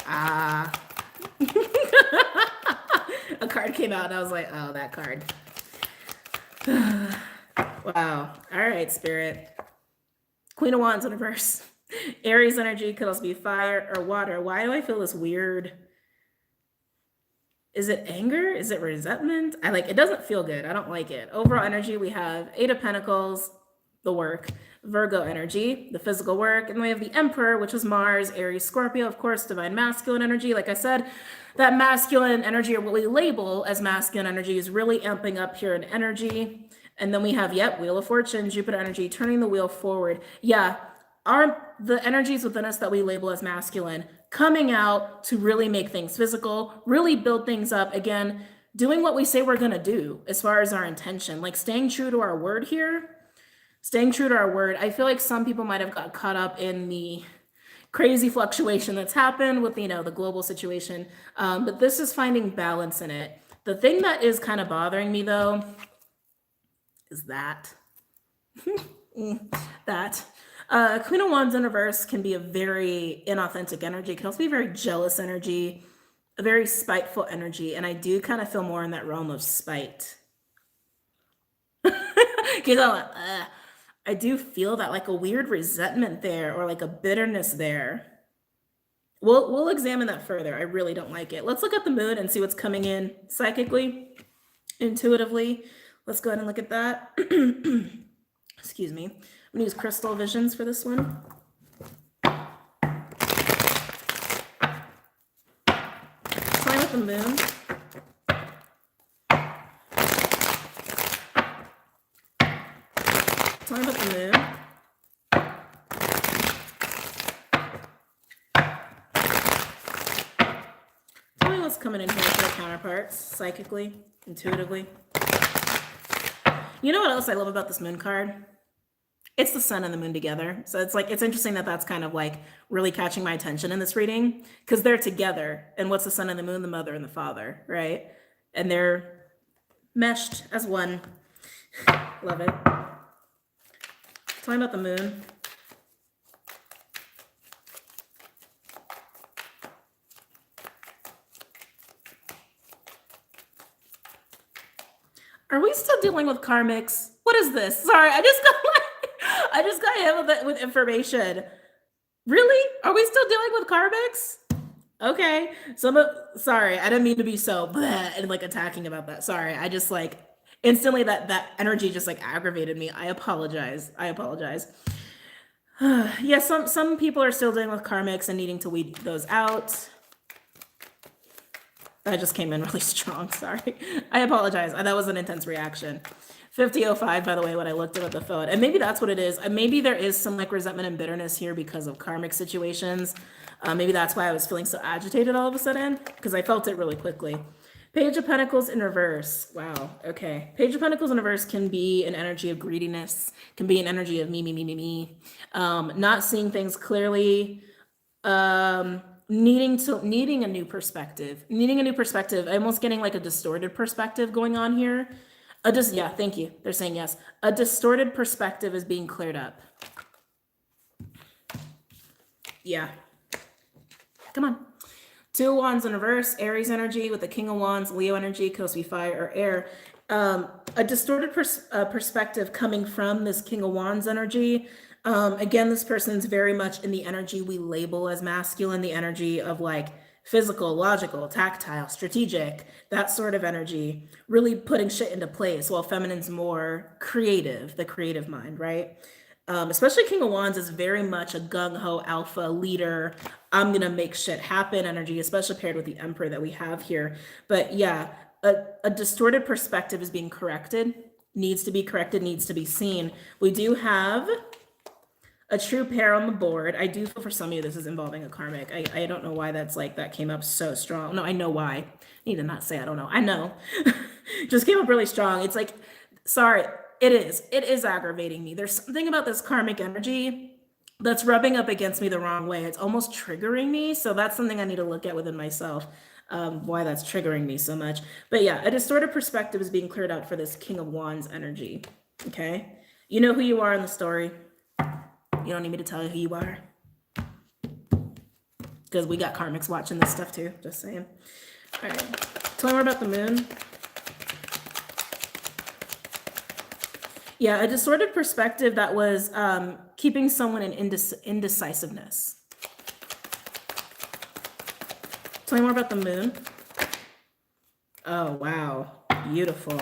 A card came out and I was like, oh, that card. Wow. All right, Spirit. Queen of Wands in reverse. Aries energy could also be fire or water. Why do I feel this weird? Is it anger? Is it resentment? It doesn't feel good. I don't like it. Overall energy, we have 8 of Pentacles, the work, Virgo energy, the physical work, and we have the Emperor, which is Mars, Aries, Scorpio, of course, divine masculine energy. Like I said, that masculine energy, or what we label as masculine energy, is really amping up here in energy. And then we have, Wheel of Fortune, Jupiter energy, turning the wheel forward. Yeah, the energies within us that we label as masculine coming out to really make things physical, really build things up. Again, doing what we say we're going to do as far as our intention, like staying true to our word here, staying true to our word. I feel like some people might have got caught up in the crazy fluctuation that's happened with, the global situation. But this is finding balance in it. The thing that is kind of bothering me though, is that, Queen of Wands in reverse can be a very inauthentic energy. It can also be a very jealous energy, a very spiteful energy. And I do kind of feel more in that realm of spite. Because I do feel that like a weird resentment there, or like a bitterness there. We'll examine that further. I really don't like it. Let's look at the moon and see what's coming in psychically, intuitively. Let's go ahead and look at that. Excuse me. I'm going to use crystal visions for this one. Sign with the moon. Sign with the moon. Tell me what's coming in here for the counterparts, psychically, intuitively. You know what else I love about this moon card? It's the sun and the moon together. So it's interesting that that's kind of like really catching my attention in this reading, because they're together. And what's the sun and the moon? The mother and the father, right? And they're meshed as one. Love it. Tell me about the moon. Are we still dealing with karmics? What is this? Sorry, I just got hit with information. Really? Are we still dealing with karmics? Okay. Sorry, I didn't mean to be so bleh and like attacking about that. Sorry. I just like instantly that energy just like aggravated me. I apologize. Yeah, some people are still dealing with karmics and needing to weed those out. That just came in really strong. Sorry. I apologize. That was an intense reaction. 5005, by the way, when I looked at the phone. And maybe that's what it is. Maybe there is some like resentment and bitterness here because of karmic situations. Maybe that's why I was feeling so agitated all of a sudden, because I felt it really quickly. Page of Pentacles in reverse. Wow. Okay. Page of Pentacles in reverse can be an energy of greediness, can be an energy of me. Not seeing things clearly, needing a new perspective. I'm almost getting like a distorted perspective going on here. Yeah, thank you. They're saying yes. A distorted perspective is being cleared up. Yeah. Come on. Two of Wands in reverse, Aries energy with the King of Wands, Leo energy, could also be fire or air. A distorted perspective coming from this King of Wands energy. Again, this person's very much in the energy we label as masculine, the energy of like physical, logical, tactile, strategic, that sort of energy, really putting shit into place, while feminine's more creative, the creative mind, right? Especially King of Wands is very much a gung-ho alpha leader. I'm gonna make shit happen energy, especially paired with the Emperor that we have here. But yeah, a distorted perspective is being corrected, needs to be seen. We do have a true pair on the board. I do feel for some of you this is involving a karmic. I don't know why that's like, that came up so strong. No, I know why. I need to not say I don't know. I know. Just came up really strong. It's like, sorry, it is aggravating me. There's something about this karmic energy that's rubbing up against me the wrong way. It's almost triggering me. So that's something I need to look at within myself, why that's triggering me so much. But yeah, a distorted perspective is being cleared out for this King of Wands energy. Okay. You know who you are in the story. You don't need me to tell you who you are, because we got karmics watching this stuff too. Just saying. All right. Tell me more about the moon. Yeah, a distorted perspective that was keeping someone in indecisiveness. Tell me more about the moon. Oh, wow. Beautiful.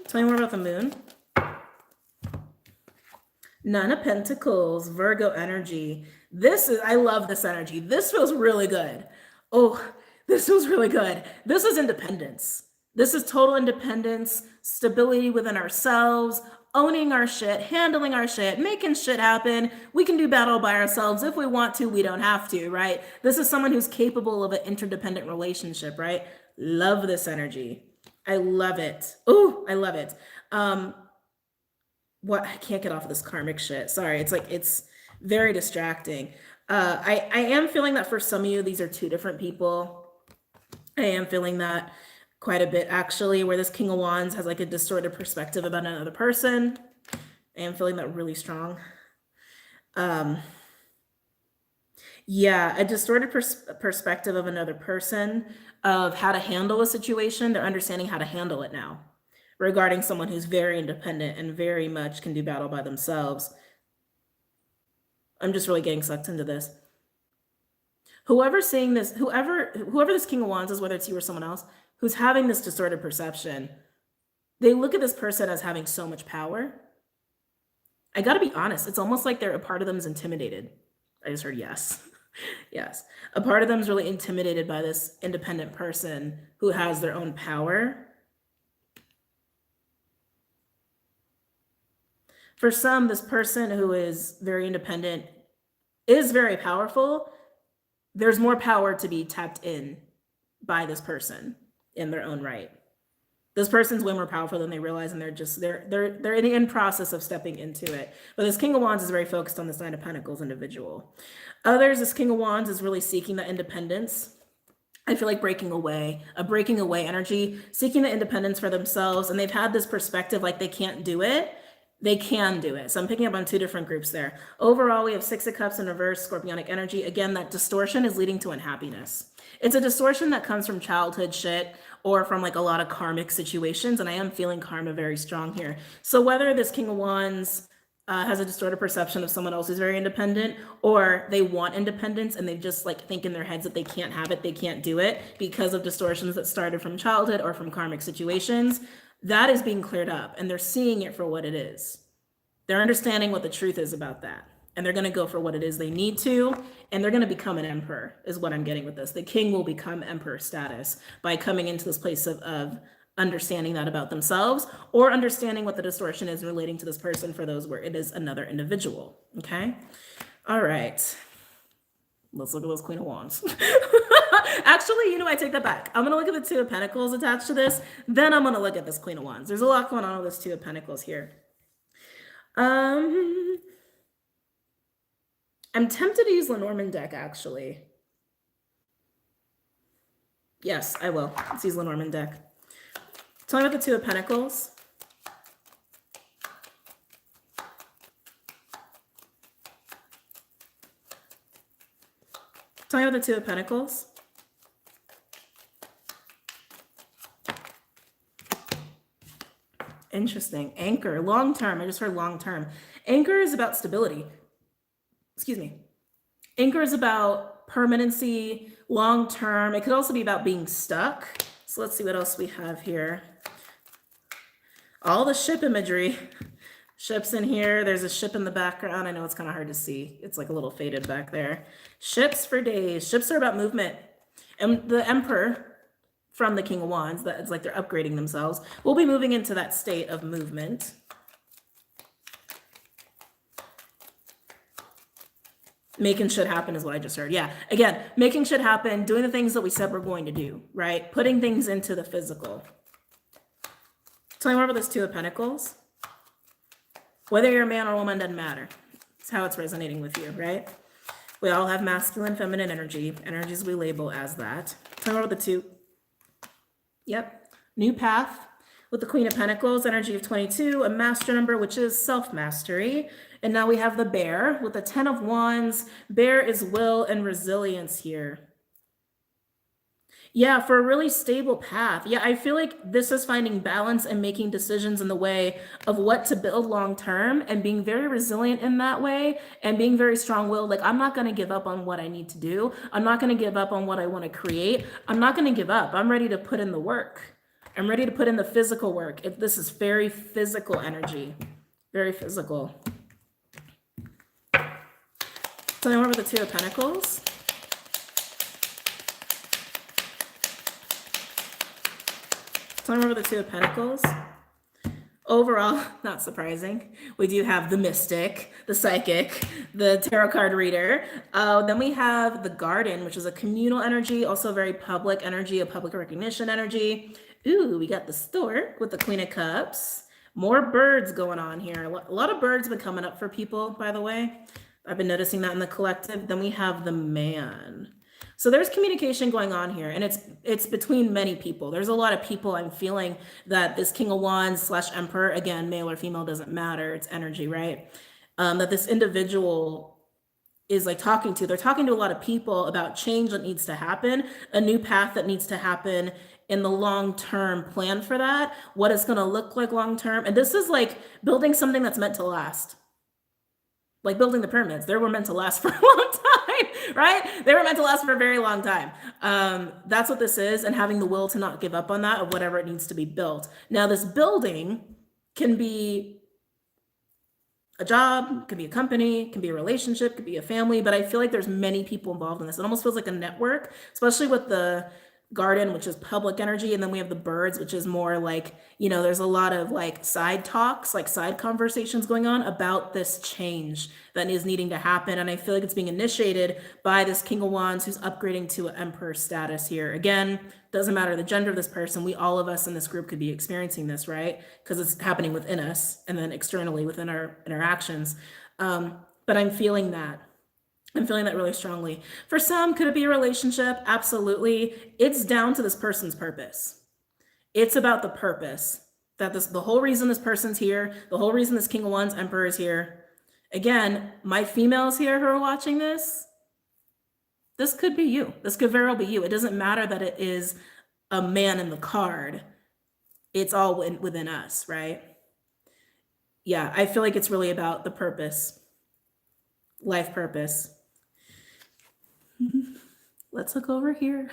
Tell me more about the moon. Nine of Pentacles, Virgo energy. I love this energy. This feels really good. Oh, this feels really good. This is independence. This is total independence, stability within ourselves, owning our shit, handling our shit, making shit happen. We can do battle by ourselves. If we want to, we don't have to, right? This is someone who's capable of an interdependent relationship, right? Love this energy. I love it. Oh, I love it. I can't get off of this karmic shit. Sorry. It's very distracting. I am feeling that for some of you, these are two different people. I am feeling that quite a bit, actually, where this King of Wands has like a distorted perspective about another person. I am feeling that really strong. Yeah, a distorted perspective of another person, of how to handle a situation. They're understanding how to handle it now, regarding someone who's very independent and very much can do battle by themselves. I'm just really getting sucked into this. Whoever's seeing this, whoever this King of Wands is, whether it's you or someone else, who's having this distorted perception, they look at this person as having so much power. I gotta be honest, it's almost like a part of them is intimidated. I just heard yes. Yes. A part of them is really intimidated by this independent person who has their own power. For some, this person who is very independent is very powerful. There's more power to be tapped in by this person in their own right. This person's way more powerful than they realize, and they're in process of stepping into it. But this King of Wands is very focused on this Nine of Pentacles individual. Others, this King of Wands is really seeking that independence. I feel like breaking away energy, seeking the independence for themselves. And they've had this perspective like they can't do it. They can do it. So I'm picking up on two different groups there. Overall, we have Six of Cups in reverse, scorpionic energy. Again, that distortion is leading to unhappiness. It's a distortion that comes from childhood shit or from like a lot of karmic situations. And I am feeling karma very strong here. So whether this King of Wands has a distorted perception of someone else who's very independent, or they want independence and they just like think in their heads that they can't have it, they can't do it because of distortions that started from childhood or from karmic situations, that is being cleared up and they're seeing it for what it is. They're understanding what the truth is about that. And they're going to go for what it is they need to. And they're going to become an emperor is what I'm getting with this. The king will become emperor status by coming into this place of understanding that about themselves, or understanding what the distortion is relating to this person for those where it is another individual. Okay. All right. Let's look at this Queen of Wands. Actually, I take that back. I'm going to look at the Two of Pentacles attached to this. Then I'm going to look at this Queen of Wands. There's a lot going on with this Two of Pentacles here. I'm tempted to use Lenormand deck, actually. Yes, I will. Let's use Lenormand deck. Tell me about the Two of Pentacles. Tell me about the Two of Pentacles. Interesting. Anchor, long term. I just heard long term. Anchor is about stability. Excuse me. Anchor is about permanency, long term. It could also be about being stuck. So let's see what else we have here. All the ship imagery. Ships in here. There's a ship in the background. I know it's kind of hard to see. It's like a little faded back there. Ships for days. Ships are about movement. And the Emperor from the King of Wands, that it's like they're upgrading themselves, will be moving into that state of movement. Making shit happen is what I just heard. Yeah, again, making shit happen, doing the things that we said we're going to do, right? Putting things into the physical. Tell me more about this Two of Pentacles. Whether you're a man or a woman, doesn't matter. It's how it's resonating with you, right? We all have masculine, feminine energy. Energies we label as that. Tell me more about the two. Yep. New path with the Queen of Pentacles, energy of 22, a master number, which is self-mastery. And now we have the Bear with the 10 of Wands. Bear is will and resilience here. Yeah, for a really stable path. Yeah, I feel like this is finding balance and making decisions in the way of what to build long term and being very resilient in that way and being very strong-willed. Like, I'm not going to give up on what I need to do. I'm not going to give up on what I want to create. I'm not going to give up. I'm ready to put in the work. I'm ready to put in the physical work. This is very physical energy. Very physical. Tell me more about the Two of Pentacles. Tell me more about the Two of Pentacles. Overall, not surprising. We do have the mystic, the psychic, the tarot card reader. Then we have the garden, which is a communal energy, also very public energy, a public recognition energy. Ooh, we got the stork with the Queen of Cups. More birds going on here. A lot of birds been coming up for people, by the way. I've been noticing that in the collective. Then we have the man. So there's communication going on here, and it's between many people. There's a lot of people I'm feeling that this King of Wands / Emperor, again, male or female, doesn't matter. It's energy, right? That this individual is like talking to. They're talking to a lot of people about change that needs to happen, a new path that needs to happen in the long-term plan for that, what it's going to look like long-term. And this is like building something that's meant to last. Like building the pyramids, they were meant to last for a long time, right? They were meant to last for a very long time. That's what this is, and having the will to not give up on that of whatever it needs to be built. Now, this building can be a job, can be a company, can be a relationship, could be a family, but I feel like there's many people involved in this. It almost feels like a network, especially with the garden, which is public energy, and then we have the birds, which is more like, there's a lot of like side talks, like side conversations going on about this change that is needing to happen. And I feel like it's being initiated by this King of Wands who's upgrading to an emperor status here. Again, doesn't matter the gender of this person. All of us in this group could be experiencing this, right? Because it's happening within us and then externally within our interactions. But I'm feeling that. I'm feeling that really strongly. For some, could it be a relationship? Absolutely. It's down to this person's purpose. It's about the purpose. That the whole reason this person's here, the whole reason this King of Wands Emperor is here. Again, my females here who are watching this could be you. This could very well be you. It doesn't matter that it is a man in the card. It's all within us, right? Yeah, I feel like it's really about the purpose, life purpose. Let's look over here.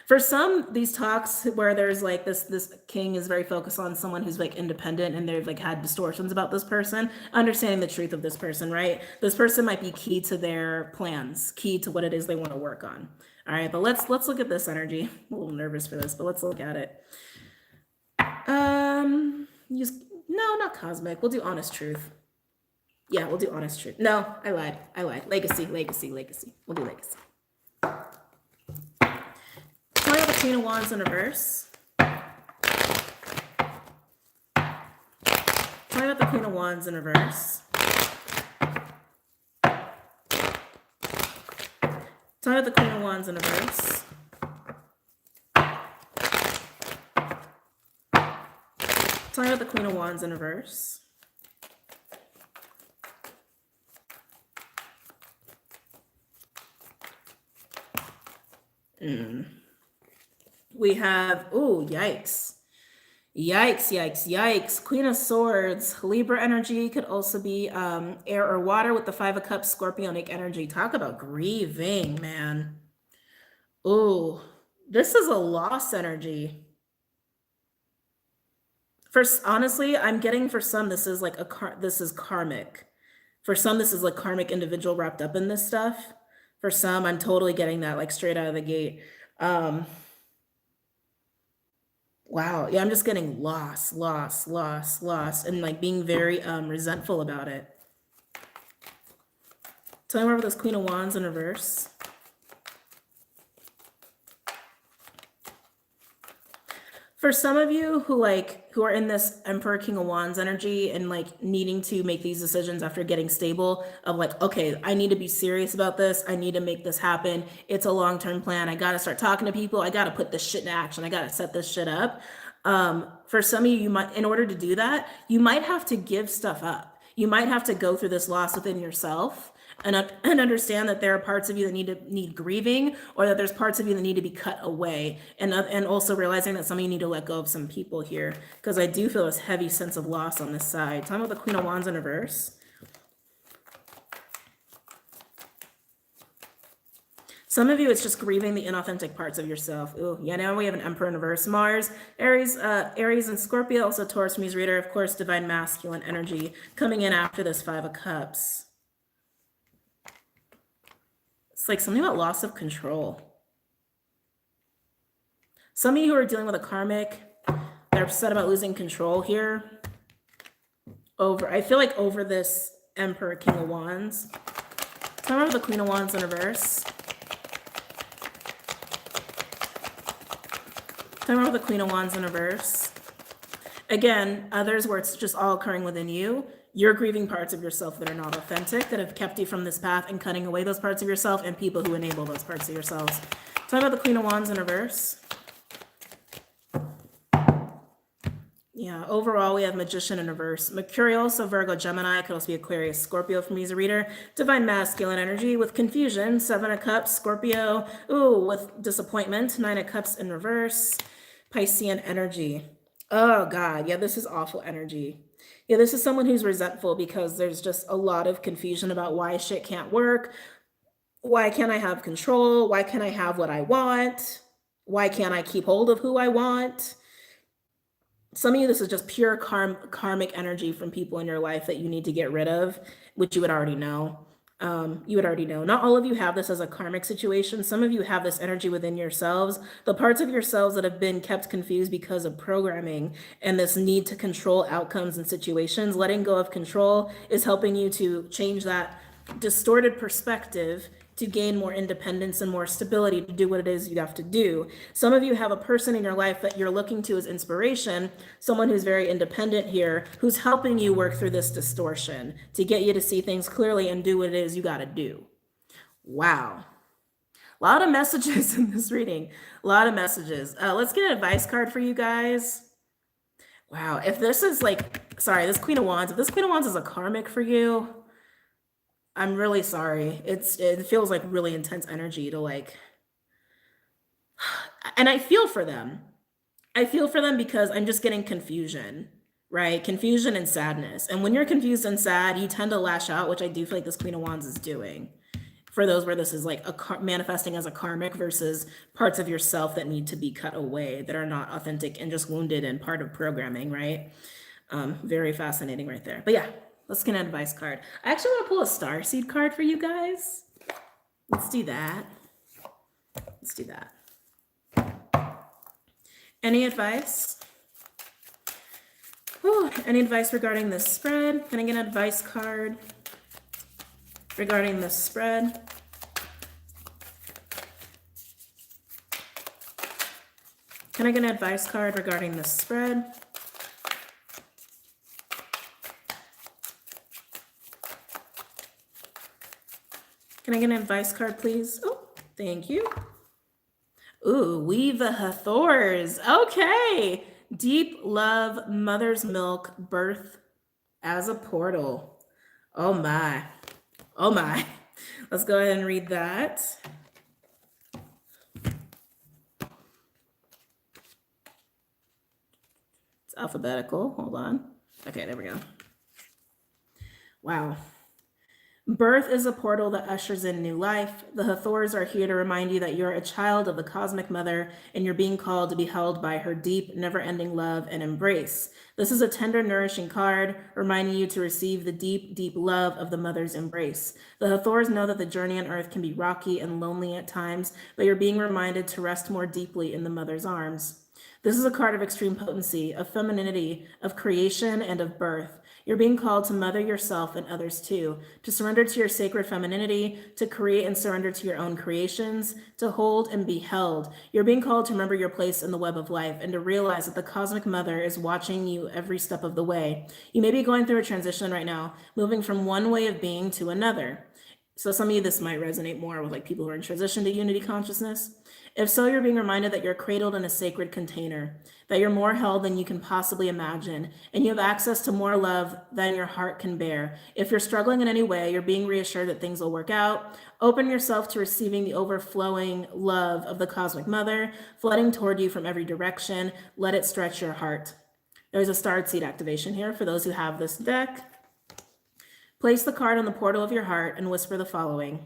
For some, these talks where there's like this king is very focused on someone who's like independent and they've like had distortions about this person, understanding the truth of this person, right? This person might be key to their plans, key to what it is they want to work on. All right, but let's look at this energy. I'm a little nervous for this, but let's look at it. No, not cosmic. We'll do honest truth. Yeah, we'll do honest truth. No, I lied. Legacy. We'll do legacy. Tell me about the Queen of Wands in reverse. Tell me about the Queen of Wands in reverse. Tell me about the Queen of Wands in reverse. Tell me about the Queen of Wands in reverse. We have, oh, yikes. Yikes. Queen of Swords, Libra energy, could also be air or water with the Five of Cups, Scorpionic energy. Talk about grieving, man. Oh, this is a loss energy. First, honestly, I'm getting for some, this is like this is karmic. For some, this is like karmic individual wrapped up in this stuff. For some, I'm totally getting that like straight out of the gate. Wow. Yeah, I'm just getting lost, and like being very resentful about it. Tell me about this Queen of Wands in reverse. For some of you who are in this Emperor King of Wands energy and like needing to make these decisions after getting stable of like, okay, I need to be serious about this. I need to make this happen. It's a long-term plan. I got to start talking to people. I got to put this shit in action. I got to set this shit up. For some of you might, in order to do that, you might have to give stuff up. You might have to go through this loss within yourself and understand that there are parts of you that need grieving, or that there's parts of you that need to be cut away, and also realizing that some of you need to let go of some people here, because I do feel this heavy sense of loss on this side. Talking about the Queen of Wands in reverse. Some of you, it's just grieving the inauthentic parts of yourself. Ooh, yeah, now we have an Emperor in reverse. Mars, Aries and Scorpio, also Taurus Muse reader, of course, divine masculine energy coming in after this Five of Cups. It's like something about loss of control. Some of you who are dealing with a karmic, they're upset about losing control here. I feel like over this Emperor King of Wands. Tell me about the Queen of Wands in reverse. Tell me about the Queen of Wands in reverse. Again, others where it's just all occurring within you. You're grieving parts of yourself that are not authentic, that have kept you from this path, and cutting away those parts of yourself and people who enable those parts of yourselves. Talk about the Queen of Wands in reverse. Yeah, overall, we have Magician in reverse. Mercurial, so Virgo, Gemini, could also be Aquarius, Scorpio from Muse reader. Divine masculine energy with confusion. Seven of Cups, Scorpio. Ooh, with disappointment. Nine of Cups in reverse. Piscean energy. Oh, God. Yeah, this is awful energy. Yeah, this is someone who's resentful because there's just a lot of confusion about why shit can't work. Why can't I have control? Why can't I have what I want? Why can't I keep hold of who I want? Some of you, this is just pure karmic energy from people in your life that you need to get rid of, which you would already know. Not all of you have this as a karmic situation. Some of you have this energy within yourselves, the parts of yourselves that have been kept confused because of programming and this need to control outcomes and situations. Letting go of control is helping you to change that distorted perspective to gain more independence and more stability to do what it is you have to do. Some of you have a person in your life that you're looking to as inspiration, someone who's very independent here, who's helping you work through this distortion to get you to see things clearly and do what it is you got to do. Wow. A lot of messages in this reading. A lot of messages. Let's get an advice card for you guys. Wow. If this is like, sorry, this Queen of Wands, if this Queen of Wands is a karmic for you, I'm really sorry. It feels like really intense energy to like, and I feel for them. I feel for them because I'm just getting confusion, right? Confusion and sadness. And when you're confused and sad, you tend to lash out, which I do feel like this Queen of Wands is doing. For those where this is like manifesting as a karmic versus parts of yourself that need to be cut away, that are not authentic and just wounded and part of programming, right? Very fascinating right there. But yeah, let's get an advice card. I actually want to pull a starseed card for you guys. Let's do that. Let's do that. Any advice? Ooh, any advice regarding this spread? Can I get an advice card regarding this spread? Can I get an advice card regarding this spread? Can I get an advice card, please? Oh, thank you. Ooh, we the Hathors. Okay. Deep love, mother's milk, birth as a portal. Oh my. Oh my. Let's go ahead and read that. It's alphabetical. Hold on. Okay, there we go. Wow. Birth is a portal that ushers in new life. The Hathors are here to remind you that you're a child of the cosmic mother and you're being called to be held by her deep, never-ending love and embrace. This is a tender, nourishing card reminding you to receive the deep, deep love of the mother's embrace. The Hathors know that the journey on earth can be rocky and lonely at times, but you're being reminded to rest more deeply in the mother's arms. This is a card of extreme potency, of femininity, of creation, and of birth. You're being called to mother yourself and others too, to surrender to your sacred femininity, to create and surrender to your own creations, to hold and be held. You're being called to remember your place in the web of life and to realize that the cosmic mother is watching you every step of the way. You may be going through a transition right now, moving from one way of being to another. So some of you, this might resonate more with like people who are in transition to unity consciousness. If so, you're being reminded that you're cradled in a sacred container, that you're more held than you can possibly imagine, and you have access to more love than your heart can bear. If you're struggling in any way, you're being reassured that things will work out. Open yourself to receiving the overflowing love of the cosmic mother, flooding toward you from every direction. Let it stretch your heart. There's a starred seed activation here for those who have this deck. Place the card on the portal of your heart and whisper the following.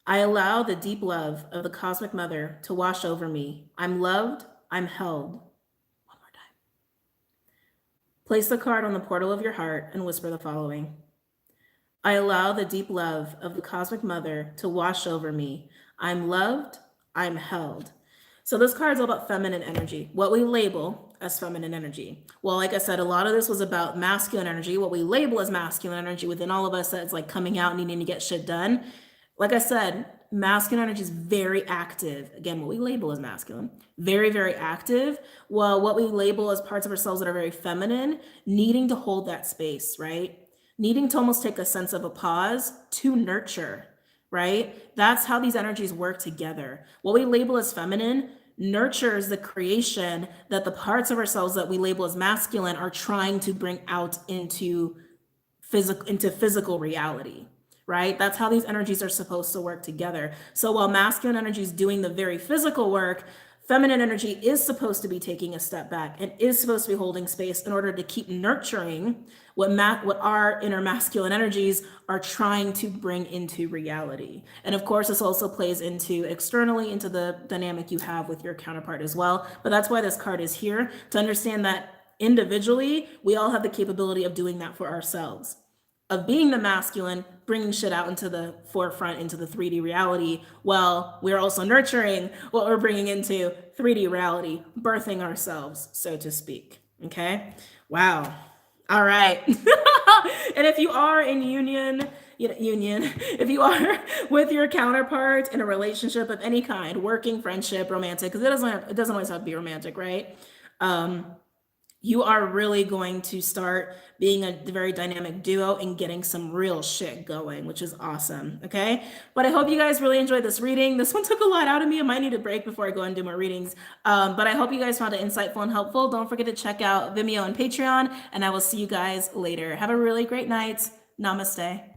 I allow the deep love of the cosmic mother to wash over me. I'm loved, I'm held. One more time. Place the card on the portal of your heart and whisper the following. I allow the deep love of the cosmic mother to wash over me. I'm loved, I'm held. So this card is all about feminine energy, what we label as feminine energy. Well, like I said, a lot of this was about masculine energy, what we label as masculine energy within all of us that's like coming out, needing to get shit done. Like I said, masculine energy is very active. Again, what we label as masculine, very, very active. While what we label as parts of ourselves that are very feminine, needing to hold that space, right? Needing to almost take a sense of a pause to nurture, right? That's how these energies work together. What we label as feminine nurtures the creation that the parts of ourselves that we label as masculine are trying to bring out into physical reality. Right? That's how these energies are supposed to work together. So while masculine energy is doing the very physical work, feminine energy is supposed to be taking a step back and is supposed to be holding space in order to keep nurturing what our inner masculine energies are trying to bring into reality. And of course, this also plays into externally into the dynamic you have with your counterpart as well. But that's why this card is here, to understand that individually, we all have the capability of doing that for ourselves, of being the masculine, bringing shit out into the forefront, into the 3D reality, while we're also nurturing what we're bringing into 3D reality, birthing ourselves, so to speak. Okay? Wow. All right. And if you are in if you are with your counterpart in a relationship of any kind, working, friendship, romantic, because it doesn't always have to be romantic, right? you are really going to start being a very dynamic duo and getting some real shit going, which is awesome. Okay. But I hope you guys really enjoyed this reading. This one took a lot out of me. I might need a break before I go and do more readings. But I hope you guys found it insightful and helpful. Don't forget to check out Vimeo and Patreon, and I will see you guys later. Have a really great night. Namaste.